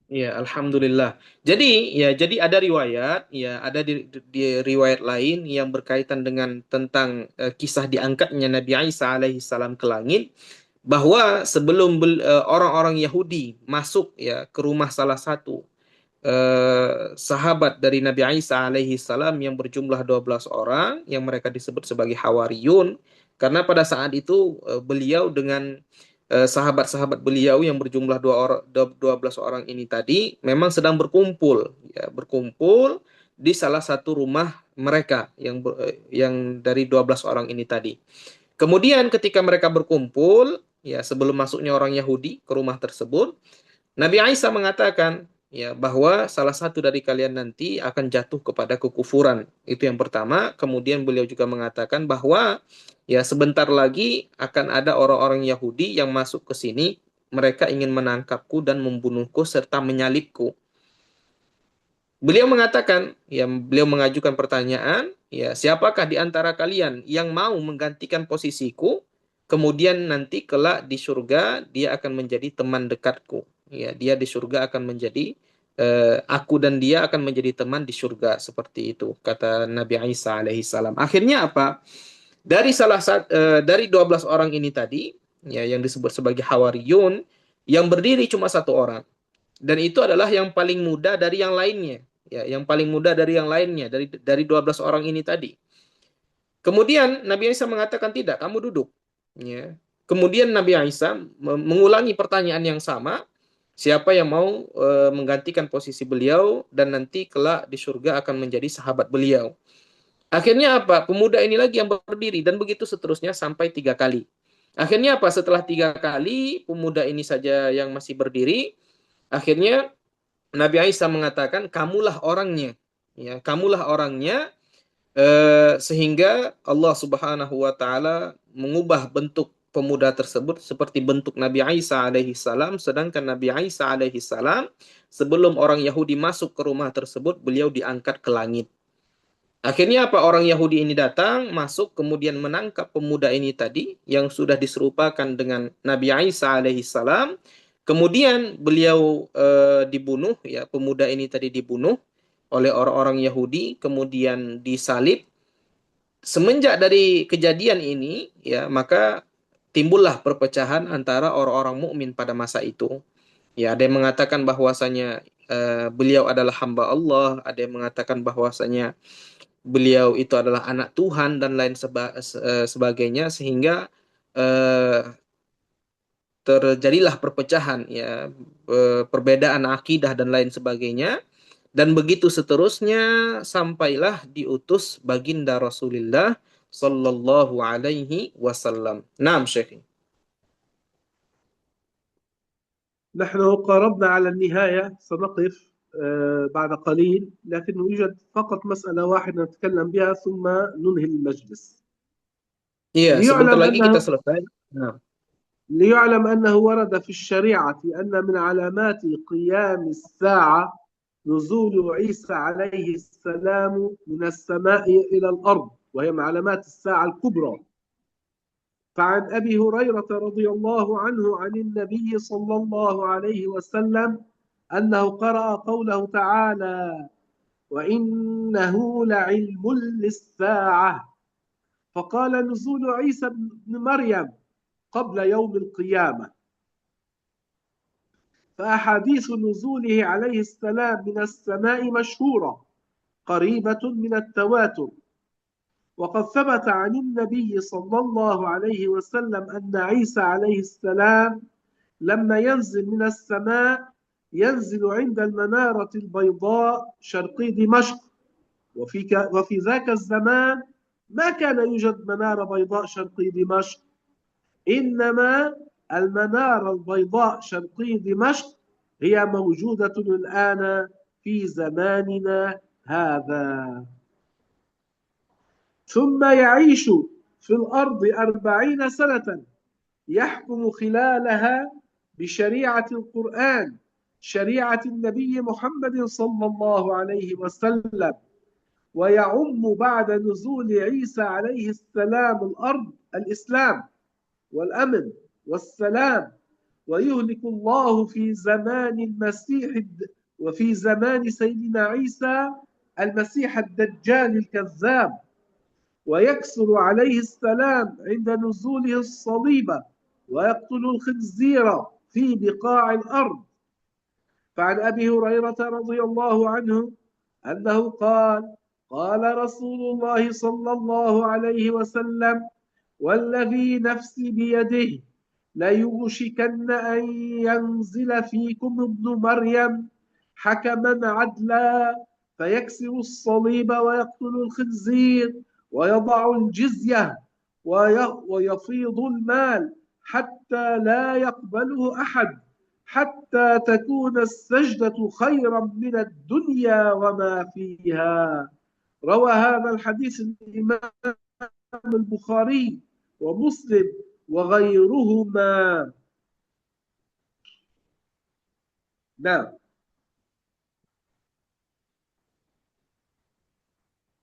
Speaker 2: Ya, alhamdulillah. Jadi ada riwayat, ya, ada di riwayat lain yang berkaitan dengan tentang kisah diangkatnya Nabi Isa alaihi salam ke langit, bahwa sebelum orang-orang Yahudi masuk, ya, ke rumah salah satu sahabat dari Nabi Isa alaihi salam yang berjumlah 12 orang yang mereka disebut sebagai Hawariyun, karena pada saat itu beliau dengan sahabat-sahabat beliau yang berjumlah 12 orang ini tadi memang sedang berkumpul, ya, berkumpul di salah satu rumah mereka yang dari 12 orang ini tadi. Kemudian ketika mereka berkumpul, ya, sebelum masuknya orang Yahudi ke rumah tersebut, Nabi Isa mengatakan, ya, bahwa salah satu dari kalian nanti akan jatuh kepada kekufuran. Itu yang pertama. Kemudian beliau juga mengatakan bahwa, ya, sebentar lagi akan ada orang-orang Yahudi yang masuk ke sini, mereka ingin menangkapku dan membunuhku serta menyalibku. Beliau mengatakan, ya, beliau mengajukan pertanyaan, ya, siapakah di antara kalian yang mau menggantikan posisiku, kemudian nanti kelak di surga dia akan menjadi teman dekatku. Ya, dia di surga akan menjadi aku dan dia akan menjadi teman di surga, seperti itu kata Nabi Isa alaihi salam. Akhirnya apa? Dari 12 orang ini tadi, ya, yang disebut sebagai Hawariyun, yang berdiri cuma satu orang. Dan itu adalah yang paling muda dari yang lainnya, ya, yang paling muda dari yang lainnya, dari 12 orang ini tadi. Kemudian Nabi Isa mengatakan, tidak, kamu duduk. Ya. Kemudian Nabi Isa mengulangi pertanyaan yang sama, Siapa yang mau menggantikan posisi beliau dan nanti kelak di surga akan menjadi sahabat beliau. Akhirnya apa? Pemuda ini lagi yang berdiri dan begitu seterusnya sampai 3 kali. Akhirnya apa? Setelah 3 kali pemuda ini saja yang masih berdiri, akhirnya Nabi Isa mengatakan, kamulah orangnya. Ya, kamulah orangnya, sehingga Allah Subhanahu wa taala mengubah bentuk pemuda tersebut seperti bentuk Nabi Isa alaihi salam, sedangkan Nabi Isa alaihi salam sebelum orang Yahudi masuk ke rumah tersebut beliau diangkat ke langit. Akhirnya apa? Orang Yahudi ini datang, masuk, kemudian menangkap pemuda ini tadi yang sudah diserupakan dengan Nabi Isa alaihi salam. Kemudian beliau dibunuh, ya, pemuda ini tadi dibunuh oleh orang-orang Yahudi, kemudian disalib. Semenjak dari kejadian ini, ya, maka timbullah perpecahan antara orang-orang mukmin pada masa itu. Ya, ada yang mengatakan bahwasanya beliau adalah hamba Allah, ada yang mengatakan bahwasanya beliau itu adalah anak Tuhan dan lain sebagainya, sehingga eh, terjadilah perpecahan, ya, perbedaan akidah dan lain sebagainya, dan begitu seterusnya sampailah diutus baginda Rasulullah sallallahu alaihi wasallam. Naam, Syekh.
Speaker 1: نحن قربنا على النهاية، سنقف بعد قليل، لكن يوجد فقط مسألة واحدة نتكلم بها ثم ننهي المجلس.
Speaker 2: Iya, sebentar
Speaker 1: ليعلم
Speaker 2: lagi kita
Speaker 1: أنه
Speaker 2: selesai. Nah.
Speaker 1: ليعلم أنه ورد في الشريعة أن من علامات قيام الساعة نزول عيسى عليه السلام من السماء إلى الأرض، وهي من علامات الساعة الكبرى. فعن أبي هريرة رضي الله عنه عن النبي صلى الله عليه وسلم أنه قرأ قوله تعالى: وإنه لعلم للساعة، فقال: نزول عيسى بن مريم قبل يوم القيامة. فأحاديث نزوله عليه السلام من السماء مشهورة قريبة من التواتر، وقد ثبت عن النبي صلى الله عليه وسلم أن عيسى عليه السلام لما ينزل من السماء ينزل عند المنارة البيضاء شرقي دمشق، وفي ذاك الزمان ما كان يوجد منارة بيضاء شرقي دمشق، إنما المنارة البيضاء شرقي دمشق هي موجودة الآن في زماننا هذا. ثم يعيش في الأرض 40 سنة يحكم خلالها بشريعة القرآن، شريعة النبي محمد صلى الله عليه وسلم، ويعم بعد نزول عيسى عليه السلام الأرض الإسلام والأمن والسلام، ويهلك الله في زمان المسيح وفي زمان سيدنا عيسى المسيح الدجال الكذاب، ويكسر عليه السلام عند نزوله الصليب، ويقتل الخنزير في بقاع الأرض. فعن أبي هريرة رضي الله عنه أنه قال: قال رسول الله صلى الله عليه وسلم: والذي نفسي بيده ليوشكن أن ينزل فيكم ابن مريم حكما عدلا فيكسر الصليب ويقتل الخنزير ويضع الجزية ويفيض المال حتى لا يقبله أحد، حتى تكون السجدة خيرا من الدنيا وما فيها. روى هذا الحديث الإمام البخاري ومسلم وغيرهما. نعم.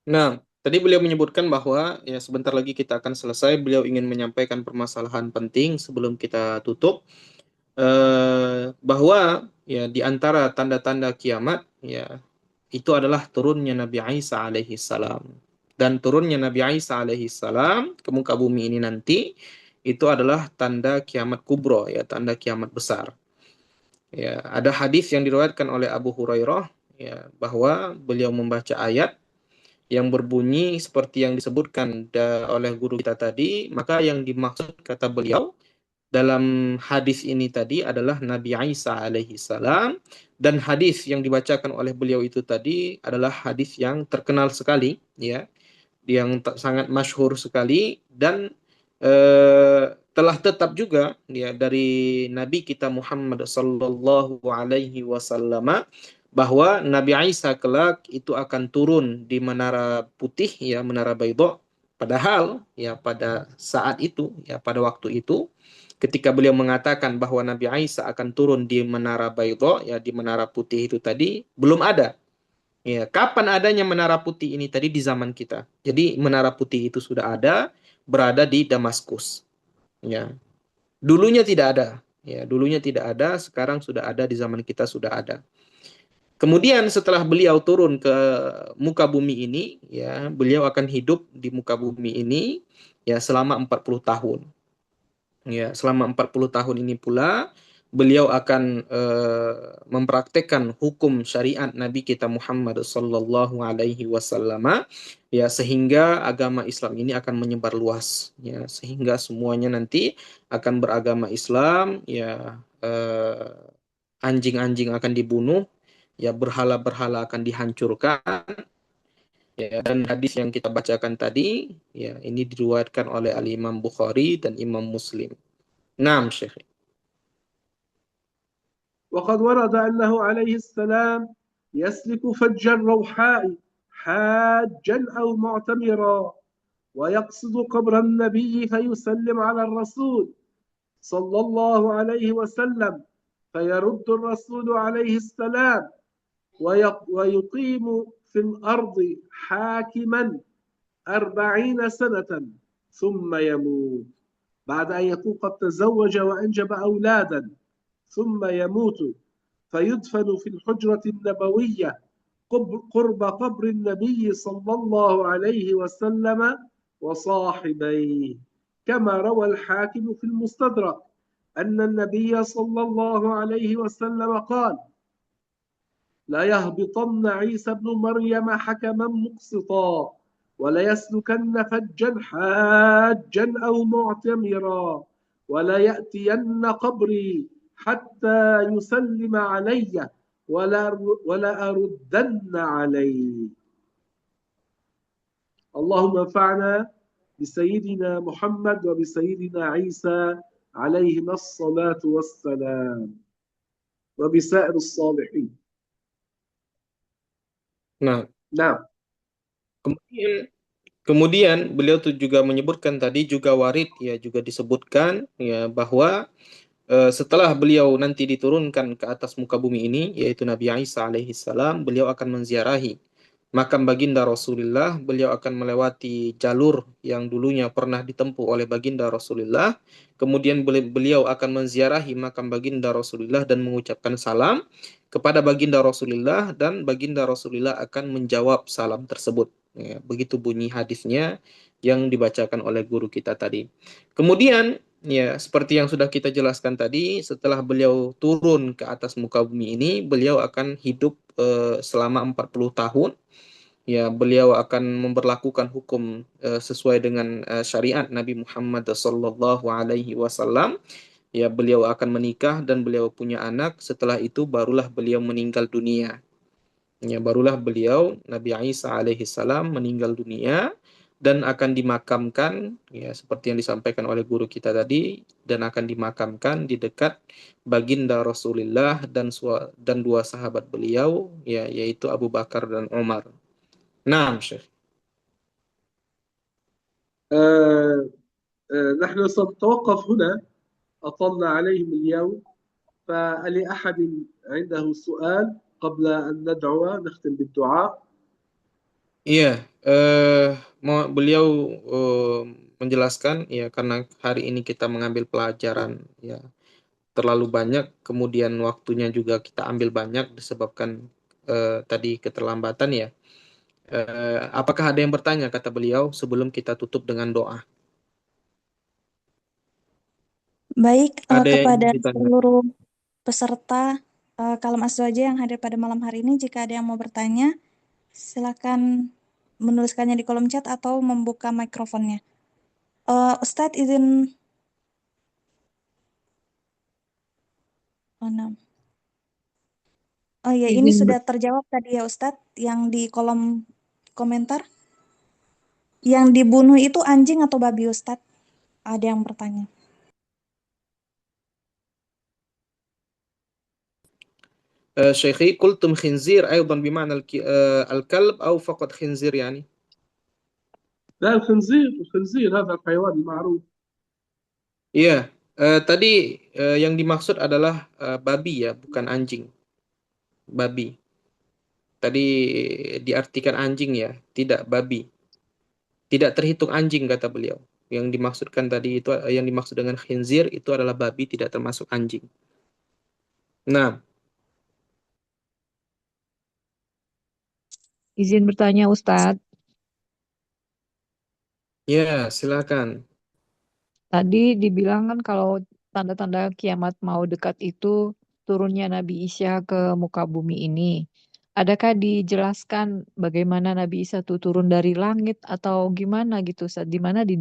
Speaker 2: Nah, tadi beliau menyebutkan bahwa ya sebentar lagi kita akan selesai. Beliau ingin menyampaikan permasalahan penting sebelum kita tutup, bahwa ya di antara tanda-tanda kiamat ya itu adalah turunnya Nabi Isa alaihi salam. Dan turunnya Nabi Isa alaihi salam ke muka bumi ini nanti itu adalah tanda kiamat kubro, ya, tanda kiamat besar. Ya, ada hadis yang diriwayatkan oleh Abu Hurairah, ya, bahwa beliau membaca ayat yang berbunyi seperti yang disebutkan oleh guru kita tadi, maka yang dimaksud kata beliau dalam hadis ini tadi adalah Nabi Isa alaihi salam, dan hadis yang dibacakan oleh beliau itu tadi adalah hadis yang terkenal sekali, ya, yang sangat masyhur sekali, dan telah tetap juga ya dari Nabi kita Muhammad sallallahu alaihi wasallam bahwa Nabi Isa kelak itu akan turun di Menara Putih, ya, Menara Baidha. Padahal ya pada saat itu, ya pada waktu itu, ketika beliau mengatakan bahwa Nabi Isa akan turun di Menara Baidha, ya di Menara Putih itu tadi, belum ada. Ya, kapan adanya Menara Putih ini tadi? Di zaman kita. Jadi Menara Putih itu sudah ada, berada di Damaskus. Ya, dulunya tidak ada. Ya, dulunya tidak ada, sekarang sudah ada, di zaman kita sudah ada. Kemudian setelah beliau turun ke muka bumi ini, ya, beliau akan hidup di muka bumi ini ya selama 40 tahun. Ya, selama 40 tahun ini pula beliau akan mempraktekkan hukum syariat Nabi kita Muhammad sallallahu alaihi wasallam, ya, sehingga agama Islam ini akan menyebar luas, ya, sehingga semuanya nanti akan beragama Islam, ya, anjing-anjing akan dibunuh, ya, berhala-berhala akan dihancurkan, ya, dan hadis yang kita bacakan tadi, ya, ini diriwayatkan oleh Al-Imam Bukhari dan Imam Muslim. Naam, Syekh.
Speaker 1: وقد ورد أنه عليه السلام يسلك فج الروحاء حاجا أو معتمرا ويقصد قبر النبي فيسلم على الرسول صلى الله عليه وسلم فيرد الرسول عليه السلام ويقيم في الأرض حاكما 40 سنة ثم يموت بعد أن يكون قد تزوج وأنجب أولادا ثم يموت فيدفن في الحجرة النبوية قرب قبر النبي صلى الله عليه وسلم وصاحبيه كما روى الحاكم في المستدرك أن النبي صلى الله عليه وسلم قال لا يهبطن عيسى ابن مريم حكما مقسطا ولا يسلكن فجا حاجا أو معتمرا ولا يأتين قبري حتى يسلم علي ولا أردن عليه. اللهم انفعنا بسيدنا محمد وبسيدنا عيسى عليهما الصلاة والسلام وبسائر الصالحين.
Speaker 2: Nah,
Speaker 1: نعم.
Speaker 2: kemudian beliau tuh juga menyebutkan tadi, juga warid, ya, juga disebutkan, ya, bahwa setelah beliau nanti diturunkan ke atas muka bumi ini, yaitu Nabi Isa alaihi salam, beliau akan menziarahi makam baginda Rasulullah. Beliau akan melewati jalur yang dulunya pernah ditempuh oleh baginda Rasulullah. Kemudian beliau akan menziarahi makam baginda Rasulullah dan mengucapkan salam kepada baginda Rasulullah, dan baginda Rasulullah akan menjawab salam tersebut. Ya, begitu bunyi hadisnya yang dibacakan oleh guru kita tadi. Kemudian, ya, seperti yang sudah kita jelaskan tadi, setelah beliau turun ke atas muka bumi ini, beliau akan hidup selama 40 tahun. Ya, beliau akan memberlakukan hukum sesuai dengan syariat Nabi Muhammad sallallahu alaihi wasallam. Ya, beliau akan menikah dan beliau punya anak. Setelah itu barulah beliau meninggal dunia. Ya, barulah beliau Nabi Isa alaihi salam meninggal dunia dan akan dimakamkan, ya, seperti yang disampaikan oleh guru kita tadi, dan akan dimakamkan di dekat baginda Rasulullah dan dua sahabat beliau, ya, yaitu Abu Bakar dan Umar. Naam, Syekh.
Speaker 1: نحن سنتوقف هنا، أطلنا عليهم اليوم، فلأحد عنده سؤال قبل أن ندعو نختم بالدعاء.
Speaker 2: Iya, beliau menjelaskan, ya, karena hari ini kita mengambil pelajaran, ya, terlalu banyak, kemudian waktunya juga kita ambil banyak disebabkan tadi keterlambatan, ya. Apakah ada yang bertanya, kata beliau, sebelum kita tutup dengan doa?
Speaker 4: Baik,
Speaker 2: Ada yang
Speaker 4: kepada
Speaker 2: ditanya?
Speaker 4: seluruh peserta Kalam Azwaja yang hadir pada malam hari ini, jika ada yang mau bertanya, silakan menuliskannya di kolom chat atau membuka mikrofonnya. Ustadz izin Oh, 6. Oh ya, ini
Speaker 5: Izin
Speaker 4: sudah terjawab tadi ya Ustadz, yang di kolom komentar. Yang dibunuh itu anjing atau babi Ustadz? Ada yang bertanya.
Speaker 2: شيخي قلتم خنزير أيضا بمعنى الكلب أو فقط خنزير يعني؟
Speaker 1: لا، الخنزير هذا الحيوان المعروف.
Speaker 2: Iya, tadi yang dimaksud adalah babi ya, bukan anjing. Babi. Tadi diartikan anjing ya, tidak babi. Tidak terhitung anjing kata beliau. Yang dimaksudkan tadi itu yang dimaksud dengan khinzir itu adalah babi, tidak termasuk anjing. Nah,
Speaker 6: Izin bertanya Ustadz,
Speaker 2: ya silakan.
Speaker 6: tadi dibilang kan kalau tanda-tanda kiamat mau dekat itu turunnya Nabi Isa ke muka bumi ini. Adakah dijelaskan bagaimana Nabi Isa itu turun dari langit atau gimana gitu Ustadz? Di mana di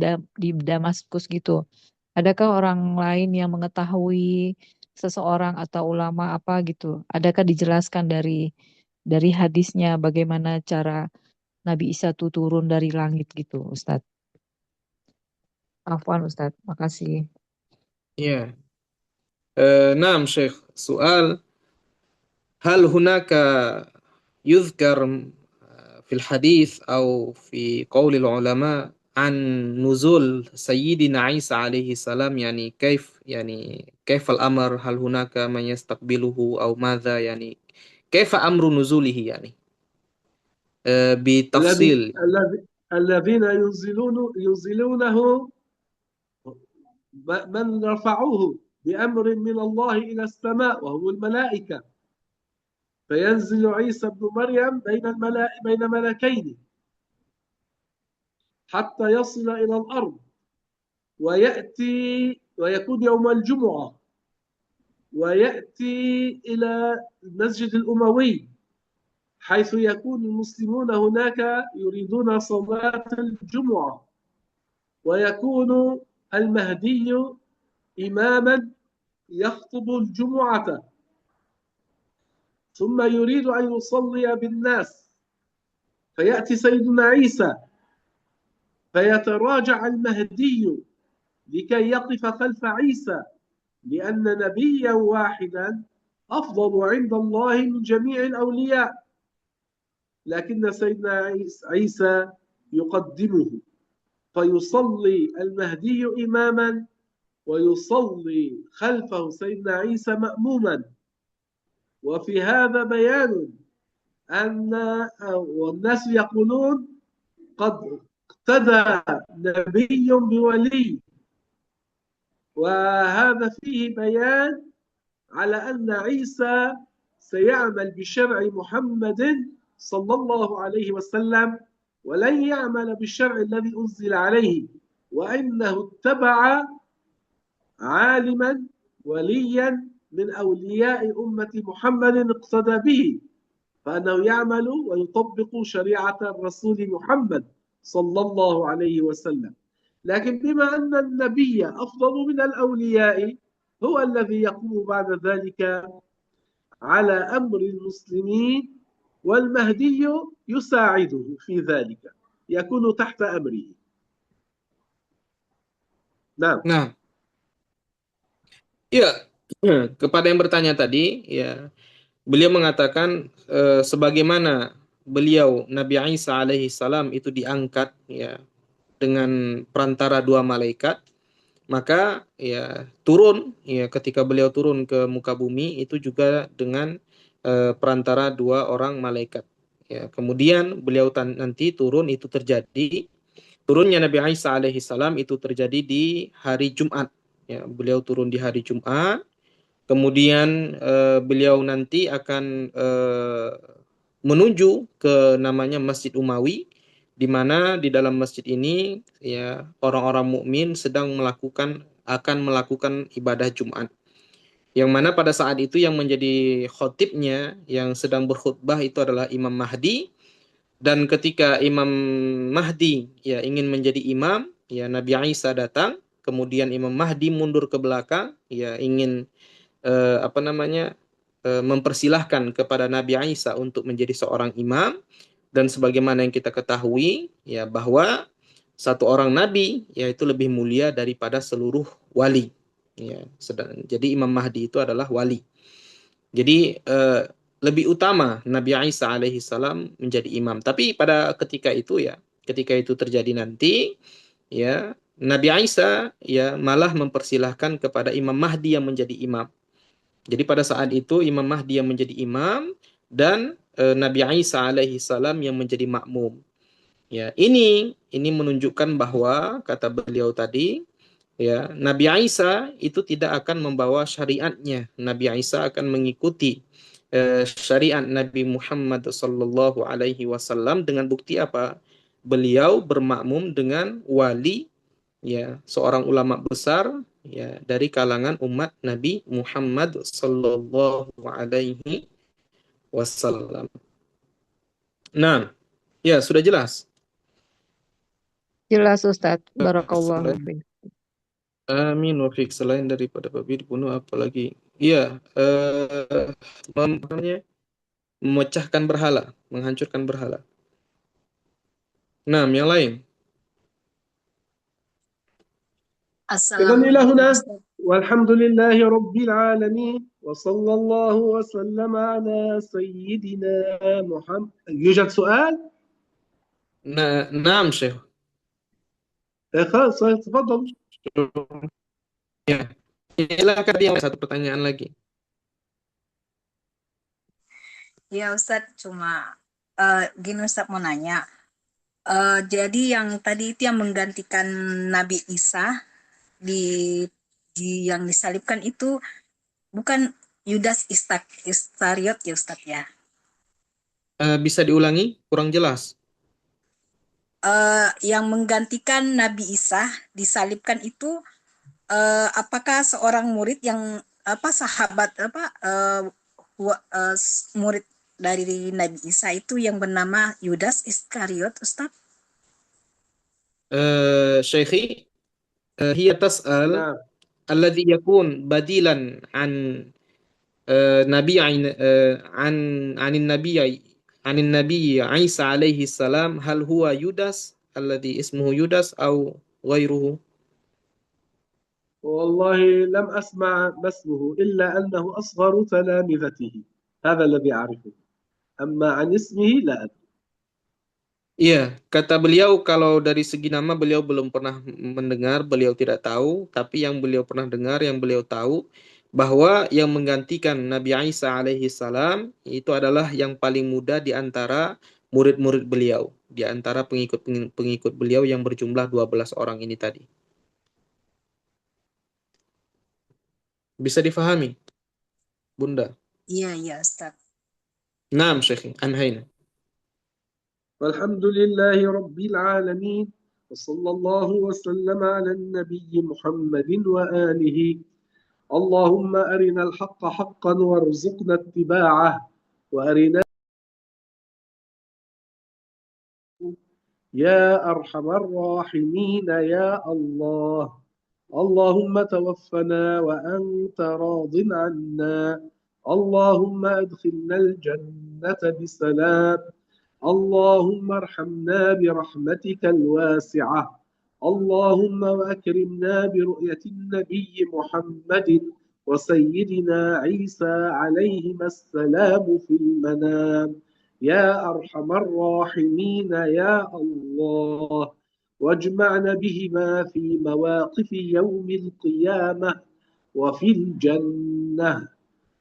Speaker 6: Damaskus gitu? Adakah orang lain yang mengetahui seseorang atau ulama apa gitu? Adakah dijelaskan dari hadisnya bagaimana cara Nabi Isa itu turun dari langit gitu, Ustadz? Afwan Ustadz, makasih.
Speaker 2: Ya. Naam Syekh, soal hal hunaka yuzkar في الحديث أو في قول العلماء عن نزول سيدنا عيسى عليه السلام يعني كيف الأمر هل هناك من يستقبله أو ماذا يعني كيف أمر نزوله يعني بتفصيل
Speaker 1: الذين ينزلونه من رفعوه بأمر من الله إلى السماء وهم الملائكة، فينزل عيسى ابن مريم بين ملكين حتى يصل إلى الأرض ويأتي ويكون يوم الجمعة ويأتي إلى المسجد الأموي حيث يكون المسلمون هناك يريدون صلاة الجمعة، ويكون المهدي إماما يخطب الجمعة، ثم يريد أن يصلي بالناس، فيأتي سيدنا عيسى فيتراجع المهدي لكي يقف خلف عيسى، لأن نبيا واحدا أفضل عند الله من جميع الأولياء، لكن سيدنا عيسى يقدمه، فيصلي المهدي إماما ويصلي خلفه سيدنا عيسى مأموما. وفي هذا بيان أن والناس يقولون قد اقتدى نبي بولي، وهذا فيه بيان على أن عيسى سيعمل بشرع محمد صلى الله عليه وسلم ولن يعمل بالشرع الذي أنزل عليه، وإنه اتبع عالما وليا من أولياء أمة محمد اقتدى به، فأنه يعمل ويطبق شريعة الرسول محمد صلى الله عليه وسلم. لكن بما أن النبي أفضل من الأولياء هو الذي يقوم بعد ذلك على أمر المسلمين، والمهدي يساعده في ذلك، يكون تحت أمره. نعم.
Speaker 2: Nah, ya kepada yang bertanya tadi ya beliau mengatakan sebagaimana beliau Nabi Isa alaihi salam itu diangkat ya dengan perantara dua malaikat, maka ya turun ya ketika beliau turun ke muka bumi itu juga dengan perantara dua orang malaikat. Ya, kemudian beliau nanti turun itu terjadi turunnya Nabi Isa alaihi salam itu terjadi di hari Jumat. Ya, beliau turun di hari Jumat. Kemudian beliau nanti akan menuju ke namanya Masjid Umawi, di mana di dalam masjid ini ya orang-orang mukmin akan melakukan ibadah Jumat. Yang mana pada saat itu yang menjadi khotibnya yang sedang berkhutbah itu adalah Imam Mahdi, dan ketika Imam Mahdi ya ingin menjadi imam, ya Nabi Isa datang, kemudian Imam Mahdi mundur ke belakang, ya ingin mempersilahkan kepada Nabi Isa untuk menjadi seorang imam, dan sebagaimana yang kita ketahui ya bahwa satu orang nabi yaitu lebih mulia daripada seluruh wali ya. Jadi Imam Mahdi itu adalah wali. Jadi lebih utama Nabi Isa alaihi salam menjadi imam. Tapi pada ketika itu terjadi nanti ya, Nabi Isa ya malah mempersilahkan kepada Imam Mahdi yang menjadi imam. Jadi pada saat itu Imam Mahdi yang menjadi imam dan Nabi Isa alaihi salam yang menjadi makmum. Ya, ini menunjukkan bahwa kata beliau tadi ya, Nabi Isa itu tidak akan membawa syariatnya. Nabi Isa akan mengikuti syariat Nabi Muhammad sallallahu alaihi wasallam dengan bukti apa? Beliau bermakmum dengan wali ya, seorang ulama besar ya dari kalangan umat Nabi Muhammad sallallahu alaihi wasallam. Nah, ya sudah jelas.
Speaker 6: Jelas Ustadz. Barakallahu fiik.
Speaker 2: Amin wa fiik. Selain daripada babi dibunuh apalagi? Iya, memecahkan berhala, menghancurkan berhala. Nah, yang lain.
Speaker 1: إذن إلى هنا والحمد لله رب العالمين وصلى الله وسلم على سيدنا محمد. يوجد سؤال؟
Speaker 2: نعم شيخ.
Speaker 1: خلاص تفضل.
Speaker 2: Ya. Silakan dia satu pertanyaan lagi.
Speaker 5: Ya Ustadz, cuma gini Ustadz mau nanya. Jadi yang tadi itu yang menggantikan Nabi Isa di yang disalibkan itu bukan Yudas Iskariot ya Ustadz ya?
Speaker 2: Bisa diulangi? Kurang jelas.
Speaker 5: Yang menggantikan Nabi Isa disalibkan itu apakah seorang murid yang sahabat murid dari Nabi Isa itu yang bernama Yudas Iskariot Ustadz?
Speaker 2: Syekhi, hiya tas'al alladhi yakun badilan an nabiyin anin nabiy Isa alaihi salam, hal huwa Yudas alladhi ismuhu Yudas aw ghairuhu?
Speaker 1: والله لم أسمع اسمه إلا أنه أصغر تلامذته، هذا الذي أعرفه، أما عن اسمه لا أدري.
Speaker 2: Iya, kata beliau kalau dari segi nama beliau belum pernah mendengar, beliau tidak tahu, tapi yang beliau pernah dengar, yang beliau tahu bahwa yang menggantikan Nabi Isa alaihi salam itu adalah yang paling muda di antara murid-murid beliau, di antara pengikut beliau yang berjumlah 12 orang ini tadi. Bisa difahami, Bunda?
Speaker 5: Iya, Ustaz.
Speaker 2: Naam, Syekh, anhaina.
Speaker 1: والحمد لله رب العالمين وصلى الله وسلم على النبي محمد وآله. اللهم أرنا الحق حقا وارزقنا اتباعه وأرنا يا أرحم الراحمين يا الله. اللهم توفنا وأنت راض عنا. اللهم أدخلنا الجنة بسلام. اللهم ارحمنا برحمتك الواسعة. اللهم وأكرمنا برؤية النبي محمد وسيدنا عيسى عليهما السلام في المنام يا أرحم الراحمين يا الله. واجمعنا بهما في مواقف يوم القيامة وفي الجنة.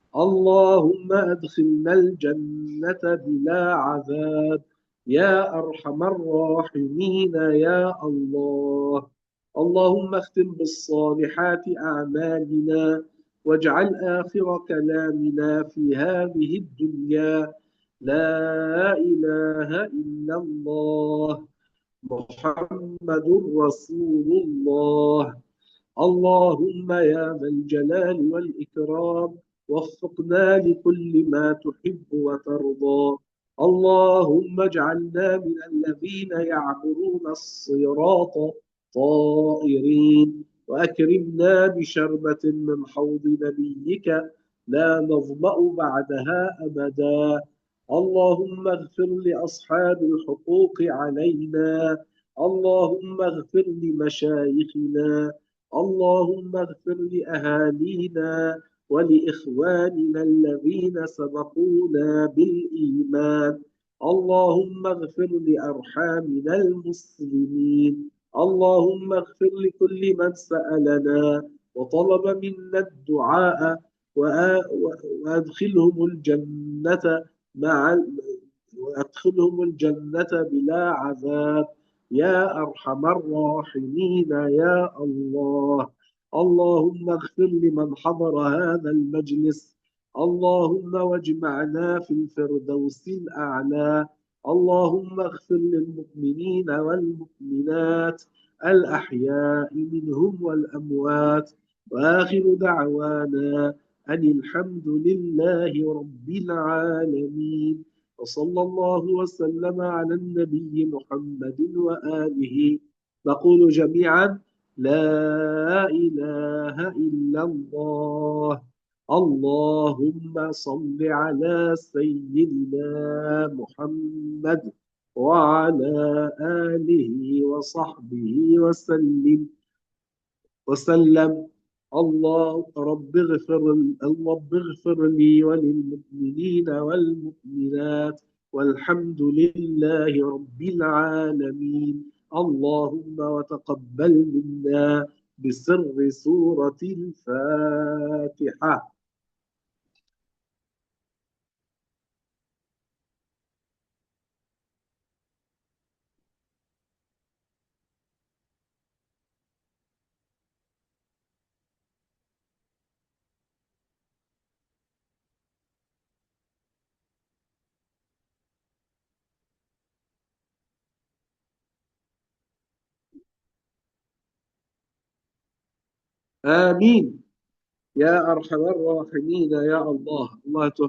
Speaker 1: اللهم أدخلنا الجنة بلا عذاب يا أرحم الراحمين يا الله. اللهم اختم بالصالحات أعمالنا واجعل آخر كلامنا في هذه الدنيا لا إله إلا الله محمد رسول الله. اللهم يا ذا الجلال والإكرام وفقنا لكل ما تحب وترضى. اللهم اجعلنا من الذين يعبرون الصراط طائرين وأكرمنا بشربة من حوض نبيك لا نظمأ بعدها أبدا. اللهم اغفر لأصحاب الحقوق علينا، اللهم اغفر لمشايخنا، اللهم اغفر لأهالينا ولإخواننا الذين سبقونا بالإيمان، اللهم اغفر لأرحامنا المسلمين، اللهم اغفر لكل من سألنا وطلب منا الدعاء وأدخلهم الجنة وأدخلهم الجنة بلا عذاب يا أرحم الراحمين يا الله. اللهم اغفر لمن حضر هذا المجلس، اللهم واجمعنا في الفردوس الأعلى. اللهم اغفر للمؤمنين والمؤمنات الأحياء منهم والأموات، وآخر دعوانا أن الحمد لله رب العالمين، وصلى الله وسلم على النبي محمد وآله. نقول جميعا لا إله إلا الله. اللهم صل على سيدنا محمد وعلى آله وصحبه وسلم. رب اغفر لي وللمؤمنين والمؤمنات، والحمد لله رب العالمين. اللهم وتقبل منا بسر سورة الفاتحة. آمين يا أرحم الراحمين يا الله. الله توفق